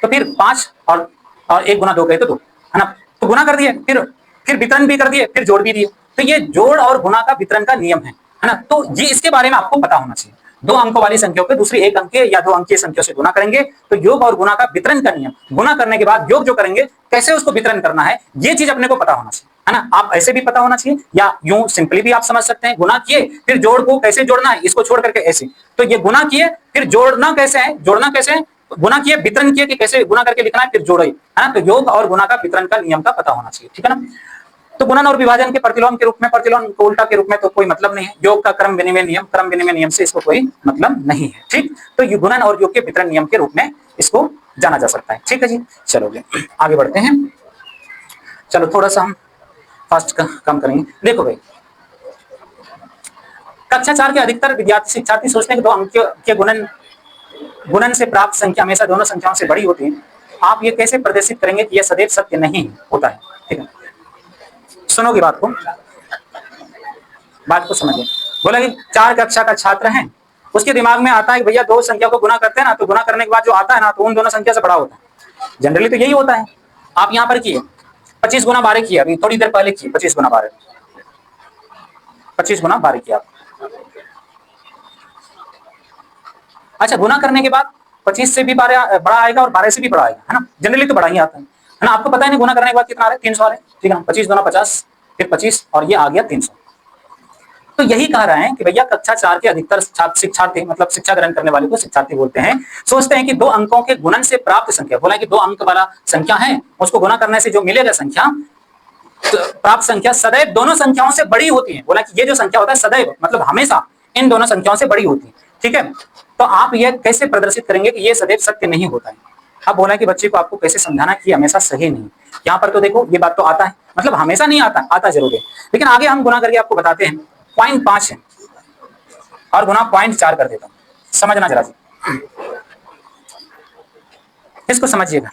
S1: तो फिर 5 और 1 गुना 2 कहे तो 2, है ना, तो गुना कर दिए, फिर वितरण भी कर दिए, फिर जोड़ भी दिए। तो ये जोड़ और गुना का वितरण का नियम है ना। तो ये इसके बारे में आपको पता होना चाहिए। दो अंकों वाली संख्याओं को दूसरी एक अंकीय या दो अंकीय संख्या से गुना करेंगे तो योग और गुना का वितरण का नियम, गुना करने के बाद योग जो करेंगे कैसे उसको वितरण करना है, ये चीज अपने को पता होना चाहिए, है ना। आप ऐसे भी पता होना चाहिए या यूं सिंपली भी आप समझ सकते हैं, गुना किए फिर जोड़ को कैसे जोड़ना है, इसको छोड़ करके ऐसे। तो ये गुना किए फिर जोड़ना कैसे है, जोड़ना कैसे है, गुना किए वितरण किए कि कैसे गुना करके लिखना है फिर जोड़े, है ना। तो योग और गुना का वितरण का नियम का पता होना चाहिए, ठीक है ना। तो गुणन और विभाजन के प्रतिलोम के रूप में, प्रतिलोम को उल्टा के रूप में तो कोई मतलब नहीं है। योग का क्रम विनिमय नियम, क्रम विनिमय नियम से इसको कोई मतलब नहीं है, ठीक। तो ये गुणन और योग के वितरण नियम के रूप में इसको जाना जा सकता है, ठीक है जी। चलोगे आगे बढ़ते हैं, चलो थोड़ा सा हम फास्ट कम करेंगे। देखो भाई कक्षा 4 के अधिकतर विद्यार्थी शिक्षार्थी सोचते हैं कि दो अंक के गुणन से प्राप्त संख्या हमेशा दोनों संख्याओं से बड़ी होती है। आप ये कैसे प्रदर्शित करेंगे कि यह सदैव सत्य नहीं होता है, ठीक है। सुनोगे बात को समझिए। बोला कि 4 कक्षा का छात्र है, उसके दिमाग में आता है कि भैया दो संख्या को गुना करते हैं ना, तो गुना करने के बाद जो आता है ना तो उन दोनों संख्या से बड़ा होता है। जनरली तो यही होता है। आप यहाँ पर किए 25 गुना 12 किया, अभी थोड़ी देर पहले किए 25 गुना 12, 25 गुना 12 किया। अच्छा गुना करने के बाद 25 से भी बड़ा आएगा और 12 से भी बड़ा आएगा, है ना। जनरली तो बड़ा ही आता है ना। आपको पता है नहीं गुना करने के बाद कितना आ रहा है, 300 आ रहा है, ठीक है ना। 25 गुना 50 फिर 25 और ये आ गया 300। तो यही कह रहे हैं कि भैया कक्षा 4 के अधिकतर शिक्षार्थी, मतलब शिक्षा ग्रहण करने वाले को शिक्षार्थी बोलते हैं, सोचते हैं कि 2 अंकों के गुणन से प्राप्त संख्या, बोला कि 2 अंक वाला संख्या है, उसको गुना करने से जो मिलेगा संख्या, तो प्राप्त संख्या सदैव दोनों संख्याओं से बड़ी होती है। बोला कि ये जो संख्या होता है सदैव मतलब हमेशा इन दोनों संख्याओं से बड़ी होती है, ठीक है। तो आप ये कैसे प्रदर्शित करेंगे कि ये सदैव सत्य नहीं होता है। अब बोला कि बच्चे को आपको कैसे समझाना कि हमेशा सही नहीं। यहाँ पर तो देखो ये बात तो आता है, मतलब हमेशा नहीं आता, आता जरूर है, लेकिन आगे हम गुना करके आपको बताते हैं। 0.5 है और गुना 0.4 कर देता हूं, समझना जरा इसको समझिएगा।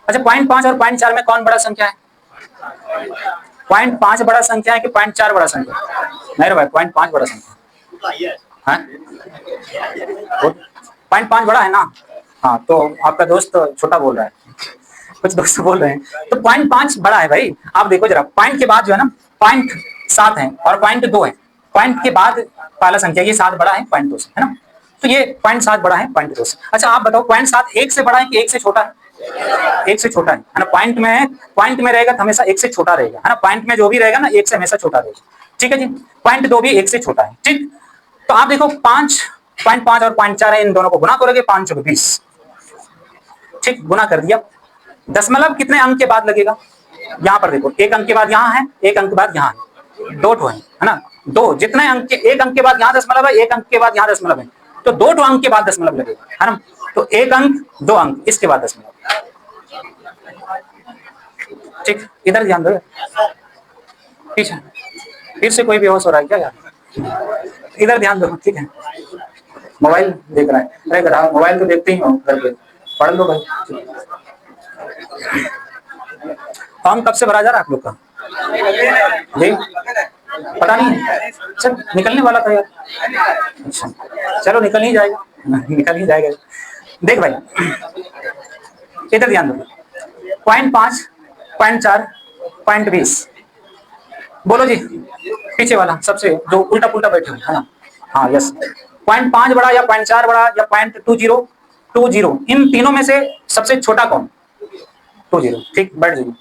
S1: अच्छा 0.5 और 0.4 में कौन बड़ा संख्या है? 0.5 बड़ा संख्या है कि 0.4 बड़ा संख्या? नहीं रे भाई 0.5 बड़ा संख्या है। 0.5 बड़ा है ना। हाँ तो आपका दोस्त छोटा बोल रहा है, कुछ दोस्त बोल रहे हैं, तो 0.5 बड़ा है भाई। आप देखो जरा, पॉइंट के बाद जो है ना 0.7 है और 0.2 है। पॉइंट के बाद पहला संख्या ये 7 बड़ा है 0.2 से, है ना। तो ये 0.7 बड़ा है 0.2 से। अच्छा आप बताओ 0.7 1 से बड़ा है कि 1 से छोटा है? 1 से छोटा है ना। पॉइंट में रहेगा तो हमेशा 1 से छोटा रहेगा, है ना। पॉइंट में जो भी रहेगा ना 1 से हमेशा छोटा रहेगा, ठीक है जी। 0.2 भी 1 से छोटा है, ठीक। तो आप देखो 0.5 और 0.4 है, इन दोनों को गुना करोगे 5 चौके 20, ठीक। गुना कर दिया। दशमलव कितने अंक के बाद लगेगा? यहाँ पर देखो 1 अंक के बाद यहाँ है, 1 अंक के बाद यहाँ है, 2 ठो है ना। 2 जितने अंक के 1 अंक के बाद यहाँ दशमलव है, 1 अंक के बाद यहाँ दशमलव है, तो 2 ठो अंक के बाद दशमलव लगेगा, है ना। तो 1 अंक 2 अंक इसके बाद दशमलव, ठीक। इधर ध्यान दो, पीछे फिर से कोई बेहोश हो रहा है क्या यार? इधर ध्यान दो, ठीक है। मोबाइल देख रहा है, अरे गधा मोबाइल तो देखते ही हो घर पे, पढ़ लो भाई। फॉर्म कब से भरा जा रहा है आप लोग का? जी पता नहीं, चल निकलने वाला था यार। अच्छा चलो निकल ही जाएगा, निकल ही जाएगा। देख भाई इधर ध्यान दो, 0.5 0.4 0.20, बोलो जी पीछे वाला सबसे जो उल्टा पुल्टा बैठे हुए, है ना। हाँ यस, 0.5 बड़ा या 0.4 बड़ा या 0.20 इन तीनों में से सबसे छोटा कौन? 20, ठीक। बैठ जाइए,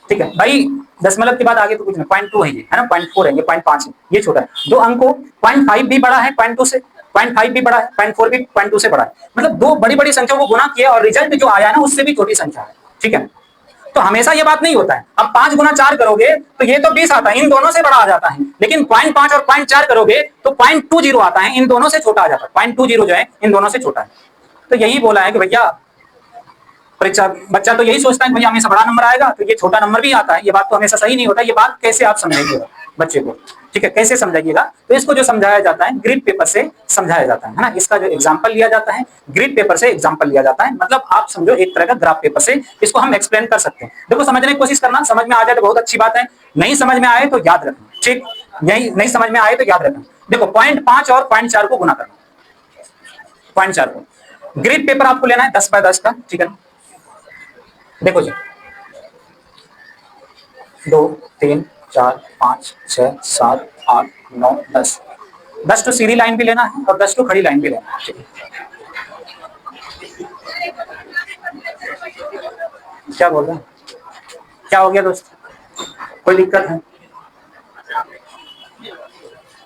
S1: ठीक है भाई। दशमलव के बाद आगे तो कुछ नहीं, 0.2 है ये, है ना। 0.4 है ये, 0.5 है ये छोटा है। 2 अंकों 0.5 भी बड़ा है 0.2 से, 0.5 भी बड़ा है, 0.4 भी 0.2 से बड़ा है। मतलब 2 बड़ी बड़ी संख्याओं को गुना किया और रिजल्ट जो आया ना उससे भी छोटी संख्या है, ठीक है। तो हमेशा ये बात नहीं होता है। अब 5 गुना 4 करोगे तो ये तो 20 आता है, इन दोनों से बड़ा आ जाता है, लेकिन 0.5 और 0.4 करोगे तो 0.20 आता है, इन दोनों से छोटा आ जाता है। 0.20 जो है इन दोनों से छोटा है। तो यही बोला है कि भैया परीक्षा बच्चा तो यही सोचता है कि भैया हमेशा बड़ा नंबर आएगा, तो ये छोटा नंबर भी आता है। ये बात तो हमेशा सही नहीं होता। ये बात कैसे आप समझाइएगा बच्चे को, ठीक है, कैसे समझाइएगा? तो इसको जो समझाया जाता है ग्रिड पेपर से समझाया जाता है ना। इसका जो एग्जाम्पल लिया जाता है ग्रिड पेपर से एग्जाम्पल लिया जाता है, मतलब आप समझो एक तरह का ग्राफ पेपर से इसको हम एक्सप्लेन कर सकते हैं। देखो समझने की कोशिश करना, समझ में आ जाए तो बहुत अच्छी बात है, नहीं समझ में आए तो याद रखना, ठीक। नहीं समझ में आए तो याद रखना। देखो 0.5 और 0.4 को गुना करना, 0.4 को ग्रिड पेपर आपको लेना है 10 बाय 10 का, ठीक है। देखो जी 2 3 4 5 6 7 8 9 10, 10 तो सीधी लाइन भी लेना है और 10 तो खड़ी लाइन भी लेना है। क्या बोल रहे हैं? क्या हो गया दोस्त, कोई दिक्कत है?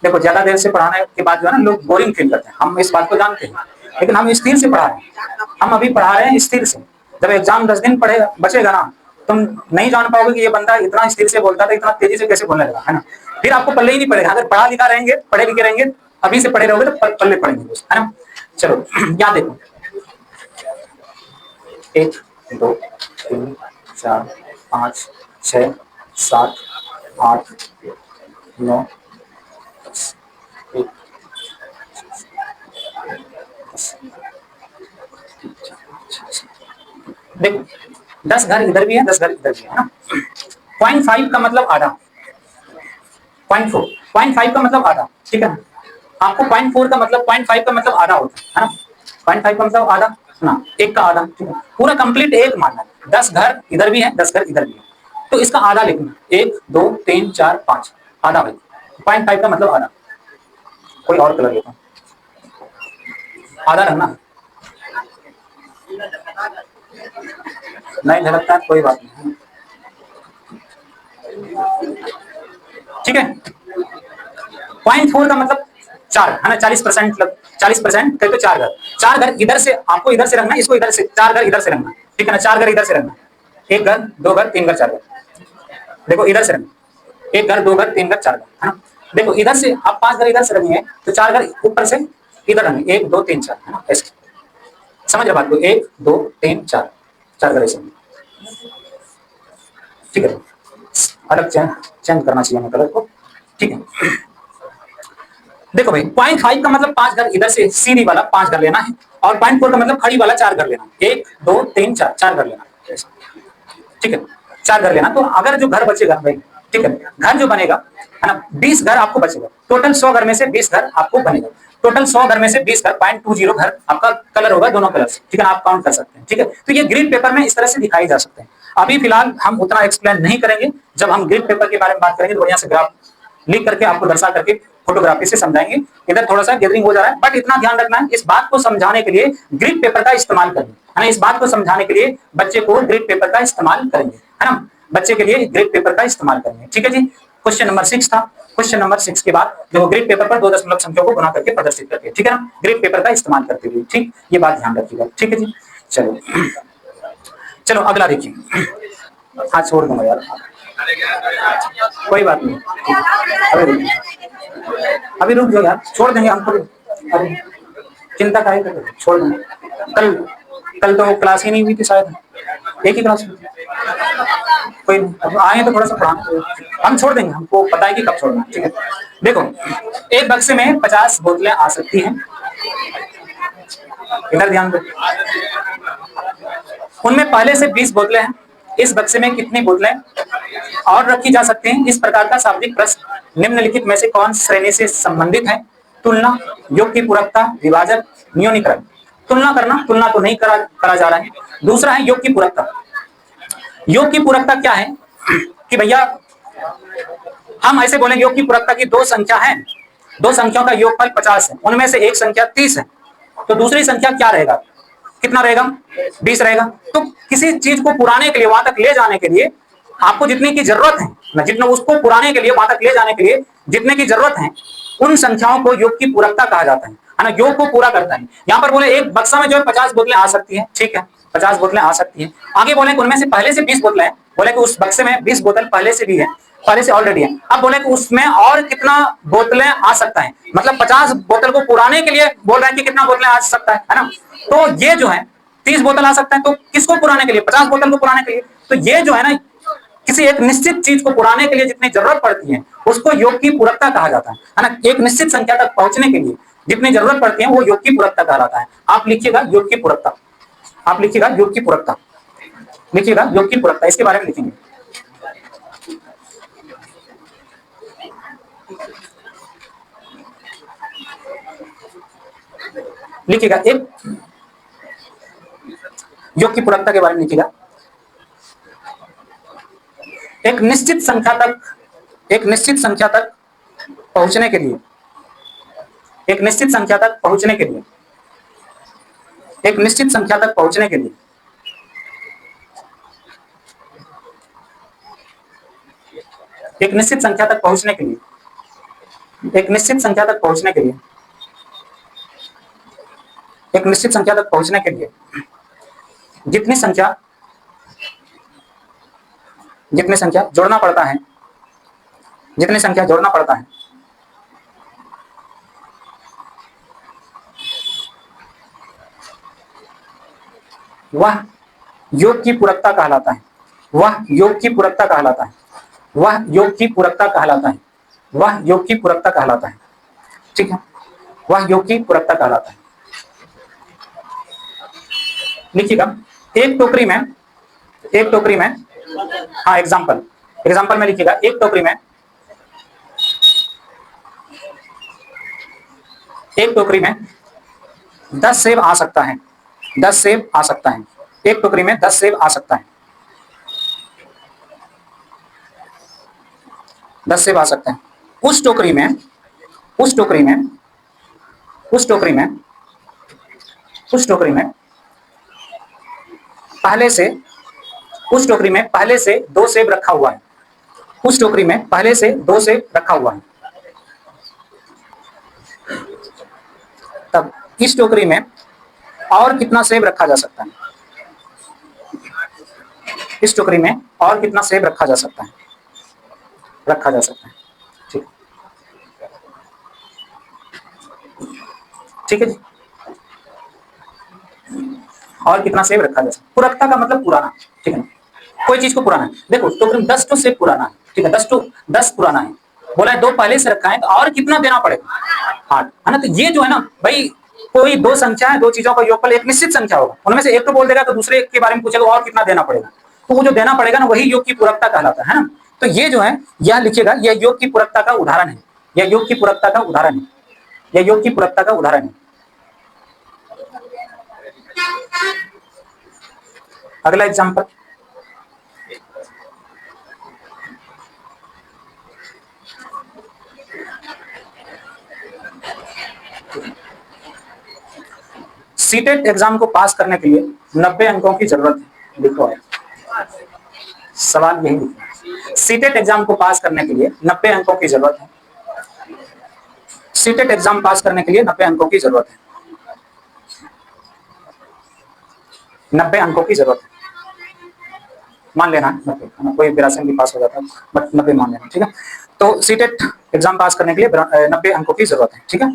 S1: देखो ज्यादा देर से पढ़ाने के बाद जो है ना लोग बोरिंग फील करते हैं, हम इस बात को जानते हैं, लेकिन हम स्थिर से पढ़ा रहे हैं। हम अभी पढ़ा रहे हैं स्थिर से। जब एग्जाम 10 दिन पढ़े बचेगा ना, तुम नहीं जान पाओगे कि ये बंदा इतना स्थिर से बोलता था, इतना तेजी से कैसे बोलने लगा, है ना। फिर आपको पल्ले ही नहीं पड़ेगा। अगर पढ़ा लिखा रहेंगे, पढ़े लिखे रहेंगे, अभी से पढ़े रहोगे तो पल्ले पड़ेंगे, है ना। चलो यहाँ देखो 1 2 3 4 5 6 7 8 9 10 देखो 10 घर इधर भी है, 10 घर इधर भी है ना। 0.5 का मतलब आधा, 0.4 0.5 का मतलब आधा, ठीक है। आपको 0.4 का मतलब 0.5 का मतलब आधा होता है ना। 0.5 का मतलब आधा ना, एक का आधा, ठीक है। पूरा कंप्लीट एक मानना है। 10 घर इधर भी है, 10 घर इधर भी है, तो इसका आधा लिखना 1 2 3 4 5 आधा भाई। 0.5 का मतलब आधा। कोई और कलर लेता हूँ, आधा रखना, नहीं झलकता है कोई बात नहीं, ठीक है। 0.4 का मतलब 4 है ना, 40%, मतलब 40% तो 4 घर, 4 घर इधर से आपको इधर से रखना, इसको इधर से, 4 घर इधर से रखना, ठीक है ना, 4 घर इधर से रखना, 1 घर 2 घर 3 घर 4 घर, देखो इधर से रखना, 1 घर 2 घर 3 घर 4 घर, है ना। देखो इधर से आप 5 घर इधर से रखेंगे तो 4 घर ऊपर से इधर रखेंगे, 1 2 3 4, है ना, ऐसे समझ रहे बात को, 1 2 3 4, 4 घर ऐसे, ठीक है। अलग चेंज करना चाहिए हमें कलर को, ठीक है। देखो भाई 0.5 का मतलब 5 घर इधर से सीधी वाला 5 घर लेना है, और 0.4 का मतलब खड़ी वाला 4 घर लेना, 1 2 3 4, 4 घर लेना, ठीक है, 4 घर लेना। तो अगर जो घर बचेगा भाई, ठीक है, घर जो बनेगा है ना, 20 घर आपको बचेगा, टोटल 100 घर में से 20 घर आपको बनेगा, टोटल 100 घर में से 20 घर, 0.20 घर आपका कलर होगा, दोनों कलर, ठीक है, आप काउंट कर सकते हैं, ठीक है। तो ये ग्रिड पेपर में इस तरह से दिखाई जा सकते हैं। अभी फिलहाल हम उतना एक्सप्लेन नहीं करेंगे, जब हम ग्रिड पेपर के बारे में बात करेंगे तो बढ़िया से ग्राफ लिख करके आपको दर्शा करके फोटोग्राफी से समझाएंगे। इधर थोड़ा सा गैदरिंग हो जा रहा है, बट इतना ध्यान रखना है, इस बात को समझाने के लिए ग्रिड पेपर का इस्तेमाल करेंगे, है ना, इस बात को समझाने के लिए बच्चे को ग्रिड पेपर का इस्तेमाल करेंगे, है ना, बच्चे के लिए ग्रिड पेपर का इस्तेमाल करेंगे, ठीक है जी। क्वेश्चन नंबर 6 था। क्वेश्चन नंबर 6 के बाद जो ग्रिड पेपर पर 2 दशमलव संख्याओं को गुना करके प्रदर्शित करके, ठीक है ना, ग्रिड पेपर का इस्तेमाल करते हुए, ठीक, ये बात ध्यान रखिएगा, ठीक है जी। चलो चलो अगला देखिए, हाँ छोड़ दूंगा यार, कोई बात नहीं, अभी रुक जाओ यार, छोड़ देंगे हमको, अभी चिंता काहे कर रहे हो, छोड़ देंगे। कल कल तो क्लास ही नहीं हुई थी शायद, एक ही क्लास हुई थी, कोई नहीं, अब आए तो थोड़ा सा पढ़ा, हम छोड़ देंगे, हमको पता है कि कब छोड़ना है, ठीक है। देखो एक बक्से में 50 बोतलें आ सकती हैं, इधर ध्यान दो, उनमें पहले से 20 बोतलें हैं, इस बक्से में कितनी बोतलें और रखी जा सकती हैं, इस प्रकार का शाब्दिक प्रश्न निम्नलिखित में से कौन श्रेणी से संबंधित है? तुलना, योग की पूरकता, विभाजक, न्यूनीकरण। तुलना करना, तुलना तो नहीं करा जा रहा है। दूसरा है योग की पूरकता। योग की पूरकता क्या है कि भैया हम ऐसे बोलेंगे योग की पूरकता की 2 संख्या है, 2 संख्याओं का योगफल 50 है, उनमें से एक संख्या 30 है, तो दूसरी संख्या क्या रहेगा, कितना रहेगा, 20 रहेगा। तो किसी चीज को पुराने के लिए, वहां तक ले जाने के लिए आपको जितने की जरूरत है ना, जितना उसको पुराने के लिए, वहां तक ले जाने के लिए जितने की जरूरत है, उन संख्याओं को योग की पूरकता कहा जाता है ना, योग को पूरा करता है। यहाँ पर बोले एक बक्सा में जो है 50 बोतलें आ सकती है, ठीक है, 50 बोतलें आ सकती है। आगे बोले उनमें से पहले से 20 बोतलें, बोले कि उस बक्से में 20 बोतल पहले से भी है, पहले से ऑलरेडी है। अब बोले कि उसमें और कितना बोतलें आ सकता है, मतलब 50 बोतल को पुराने के लिए बोल रहे हैं कि कितना बोतलें आ सकता है ना। तो ये जो है 30 बोतल आ सकता है, तो किसको पुराने के लिए, 50 बोतल को पुराने के लिए। तो ये जो है ना, किसी एक निश्चित चीज को पुराने के लिए जितनी जरूरत पड़ती है उसको योग की पूरकता कहा जाता है ना। एक निश्चित संख्या तक पहुंचने के लिए जितनी जरूरत पड़ती है वो योग की पूरकता कहलाता है। आप लिखिएगा योग की पूरकता, आप लिखिएगा योग की पूरकता, लिखिएगा योग की पूरकता, इसके बारे में लिखेंगे। लिखिएगा एक योग की पूरकता के बारे में लिखिएगा, एक निश्चित संख्या तक, एक निश्चित संख्या तक पहुंचने के लिए, एक निश्चित संख्या तक पहुंचने के लिए, एक निश्चित संख्या तक पहुंचने के लिए, एक निश्चित संख्या तक पहुंचने के लिए, एक निश्चित संख्या तक पहुंचने के लिए, एक निश्चित संख्या तक पहुंचने के लिए जितनी संख्या, जितनी संख्या जोड़ना पड़ता है, जितनी संख्या जोड़ना पड़ता है वह योग की पूरकता कहलाता है, वह योग की पूरकता कहलाता है, वह योग की पूरकता कहलाता है, वह योग की पूरकता कहलाता है, ठीक है, वह योग की पूरकता कहलाता है। लिखिएगा एक टोकरी में, एक टोकरी में, हाँ एग्जाम्पल, एग्जाम्पल में लिखिएगा एक टोकरी में, एक टोकरी में 10 सेब आ सकता है, 10 सेब आ सकता है, एक टोकरी में 10 सेब आ सकता है, 10 सेब आ सकते हैं। उस टोकरी में, उस टोकरी में, उस टोकरी में उस टोकरी में पहले से दो सेब रखा हुआ है। उस टोकरी में पहले से दो सेब रखा हुआ है। तब इस टोकरी में और कितना सेब रखा जा सकता है? इस टोकरी में और कितना सेब रखा जा सकता है? ठीक ठीक है जी। और कितना सेब रखा जा सकता है? पूरकता का मतलब पुराना, ठीक है ना, कोई चीज को पुराना है। देखो टोकरी में 10 तो सेब पुराना है, ठीक है, 10 पुराना है, बोला है 2 पहले से रखा है, तो और कितना देना पड़ेगा? 8, है ना। तो ये जो है ना भाई, कोई दो संख्या है, दो चीजों का योगफल एक निश्चित संख्या होगा, उनमें से एक तो बोल देगा तो दूसरे के बारे में पूछेगा और कितना देना पड़ेगा, तो वो जो देना पड़ेगा ना वही योग की पूरकता कहलाता है ना। तो ये जो है यह लिखिएगा, यह योग की पूरकता का उदाहरण है, यह योग की पूरकता का उदाहरण है, यह योग की पूरकता का उदाहरण है। अगला एग्जांपल, सीटेट एग्जाम को पास करने के लिए 90 अंकों की जरूरत है। लिखो सवाल यही लिखो, सीटेट एग्जाम को पास करने के लिए 90 अंकों की जरूरत है। सीटेट एग्जाम पास करने के लिए 90 अंकों की जरूरत है। 90 अंकों की जरूरत है, मान लेना 90, कोई 82 भी पास हो जाता है, बट 90 मान लेना, ठीक है। तो सीटेट एग्जाम पास करने के लिए 90 अंकों की जरूरत है, ठीक है।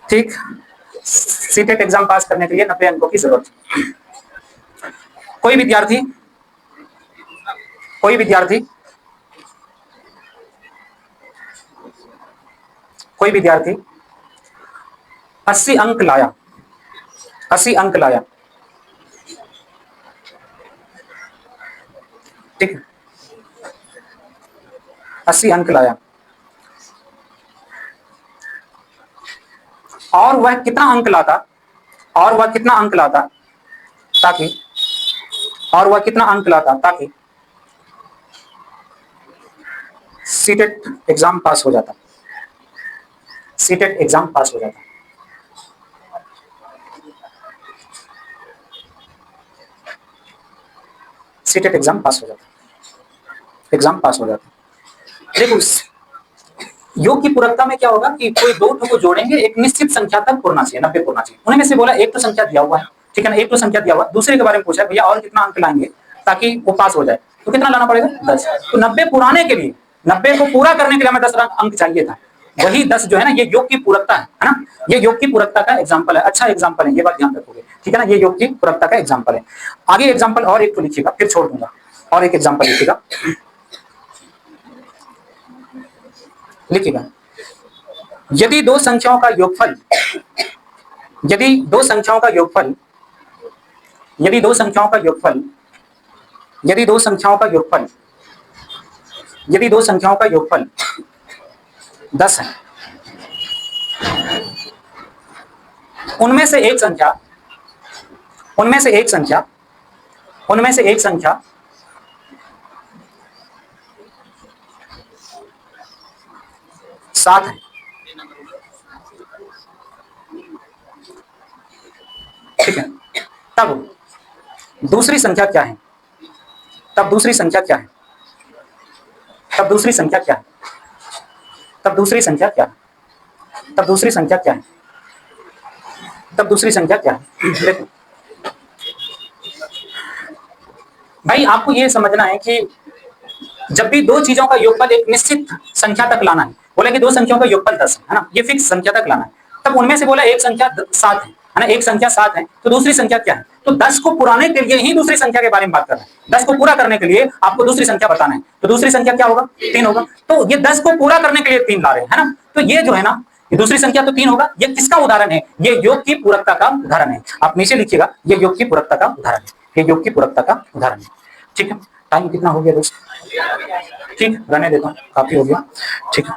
S1: ठीक, सीटेट एग्जाम पास करने के लिए 90 अंकों की जरूरत है। कोई विद्यार्थी 80 अंक लाया, 80 अंक लाया, ठीक है, 80 अंक लाया, और वह कितना अंक लाता, ताकि सीटेट एग्जाम पास हो जाता, सीटेट एग्जाम पास हो जाता। सीटेट एग्जाम पास हो जाता। देखो योग की पूरकता में क्या होगा कि कोई दो को जोड़ेंगे, एक निश्चित संख्या तक पुरना चाहिए, 90 पुरना चाहिए। उन्हें में से बोला एक तो संख्या दिया हुआ है, ठीक है ना, एक तो संख्या दिया हुआ, दूसरे के बारे में पूछा भैया और कितना अंक लाएंगे ताकि वो पास हो जाए, तो कितना लाना पड़ेगा? 10। तो 90 पुराने के लिए, 90 को पूरा करने के लिए हमें 10 अंक चाहिए था, वही 10 जो है ना, ये योग की पूरकता है ना, ये योग की पूरकता का एग्जाम्पल है। अच्छा एग्जाम्पल है, ये बात ध्यान रखोगे, ठीक है ना, ये योग की पूरकता का एग्जाम्पल है। आगे एग्जाम्पल और एक तो लिखिएगा, फिर छोड़ दूंगा, और एक एग्जाम्पल लिखिएगा, यदि दो संख्याओं का योगफल 10 है, उनमें से एक संख्या 7 है, ठीक है, तब दूसरी संख्या क्या है? तब दूसरी संख्या क्या है? देखो भाई, आपको ये समझना है कि जब भी दो चीजों का योगफल एक निश्चित संख्या तक लाना है, बोले कि दो संख्याओं का योगफल 10 है ना, ये फिक्स संख्या तक लाना है, तब उनमें से बोला एक संख्या 7 है ना, एक संख्या 7 है, तो दूसरी संख्या क्या है? तो 10 को पुराने के लिए ही दूसरी संख्या के बारे में बात कर रहे हैं, 10 को पूरा करने के लिए आपको दूसरी संख्या बताना है, तो दूसरी संख्या क्या होगा? 3 होगा। तो ये 10 को पूरा करने के लिए 3 ला रहे हैं, है ना, तो ये जो है ना, ये दूसरी संख्या तो 3 होगा। ये किसका उदाहरण है? ये योग की पूरकता का उदाहरण है। आप नीचे लिखिएगा, ये योग की पूरकता का उदाहरण है, ये योग की पूरकता का उदाहरण है, ठीक है। टाइम कितना हो गया दोस्त? ठीक, रहने देता हूँ, काफी हो गया, ठीक है।